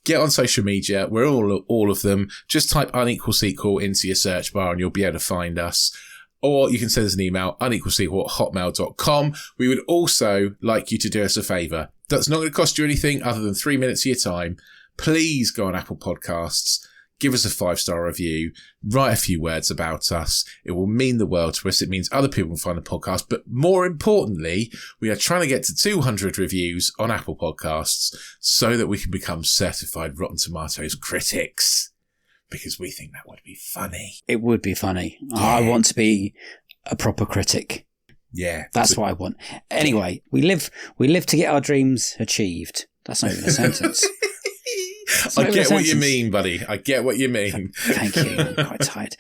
Get on social media. We're all of them. Just type Unequal Sequel into your search bar and you'll be able to find us. Or you can send us an email, unequalsequel@hotmail.com. We would also like you to do us a favour. That's not going to cost you anything other than 3 minutes of your time. Please go on Apple Podcasts. Give us a 5-star review, write a few words about us. It will mean the world to us. It means other people can find the podcast. But more importantly, we are trying to get to 200 reviews on Apple Podcasts so that we can become certified Rotten Tomatoes critics. Because we think that would be funny. It would be funny. Yeah. I want to be a proper critic. Yeah. That's what I want. Anyway, we live to get our dreams achieved. That's not even a sentence. I get what you mean, buddy. I get what you mean. Thank you. I'm quite tired.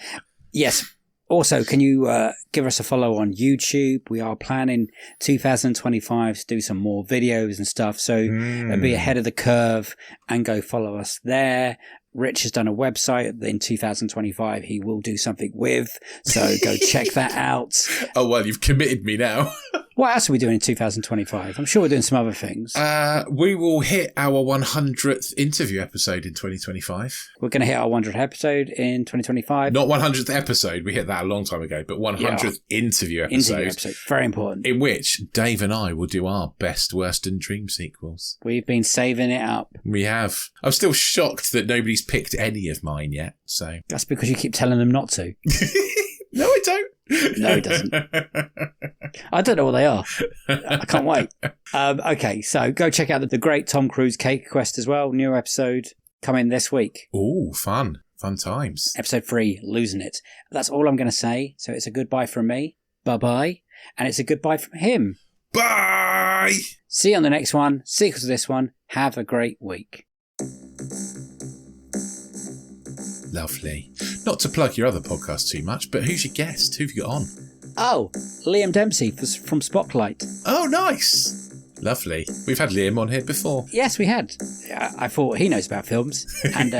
Yes. Also, can you give us a follow on YouTube? We are planning 2025 to do some more videos and stuff. So be ahead of the curve and go follow us there. Rich has done a website in 2025 he will do something with. So go check that out. Oh, well, you've committed me now. What else are we doing in 2025? I'm sure we're doing some other things. We will hit our 100th interview episode in 2025. We're going to hit our 100th episode in 2025. Not 100th episode. We hit that a long time ago. But 100th interview episode. Very important. In which Dave and I will do our best, worst and dream sequels. We've been saving it up. We have. I'm still shocked that nobody's picked any of mine yet. So that's because you keep telling them not to. No, I don't. No, he doesn't. I don't know what they are. I can't wait. Okay, so go check out the great Tom Cruise Cake Quest as well. New episode coming this week. Oh, fun. Fun times. Episode 3, Losing It. That's all I'm going to say. So it's a goodbye from me. Bye-bye. And it's a goodbye from him. Bye! See you on the next one. Sequel to this one. Have a great week. Lovely. Not to plug your other podcast too much, but who's your guest? Who've you got on? Oh, Liam Dempsey from Spotlight. Oh, nice. Lovely. We've had Liam on here before. Yes, we had. I thought he knows about films, and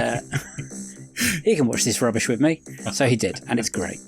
he can watch this rubbish with me. So he did, and it's great.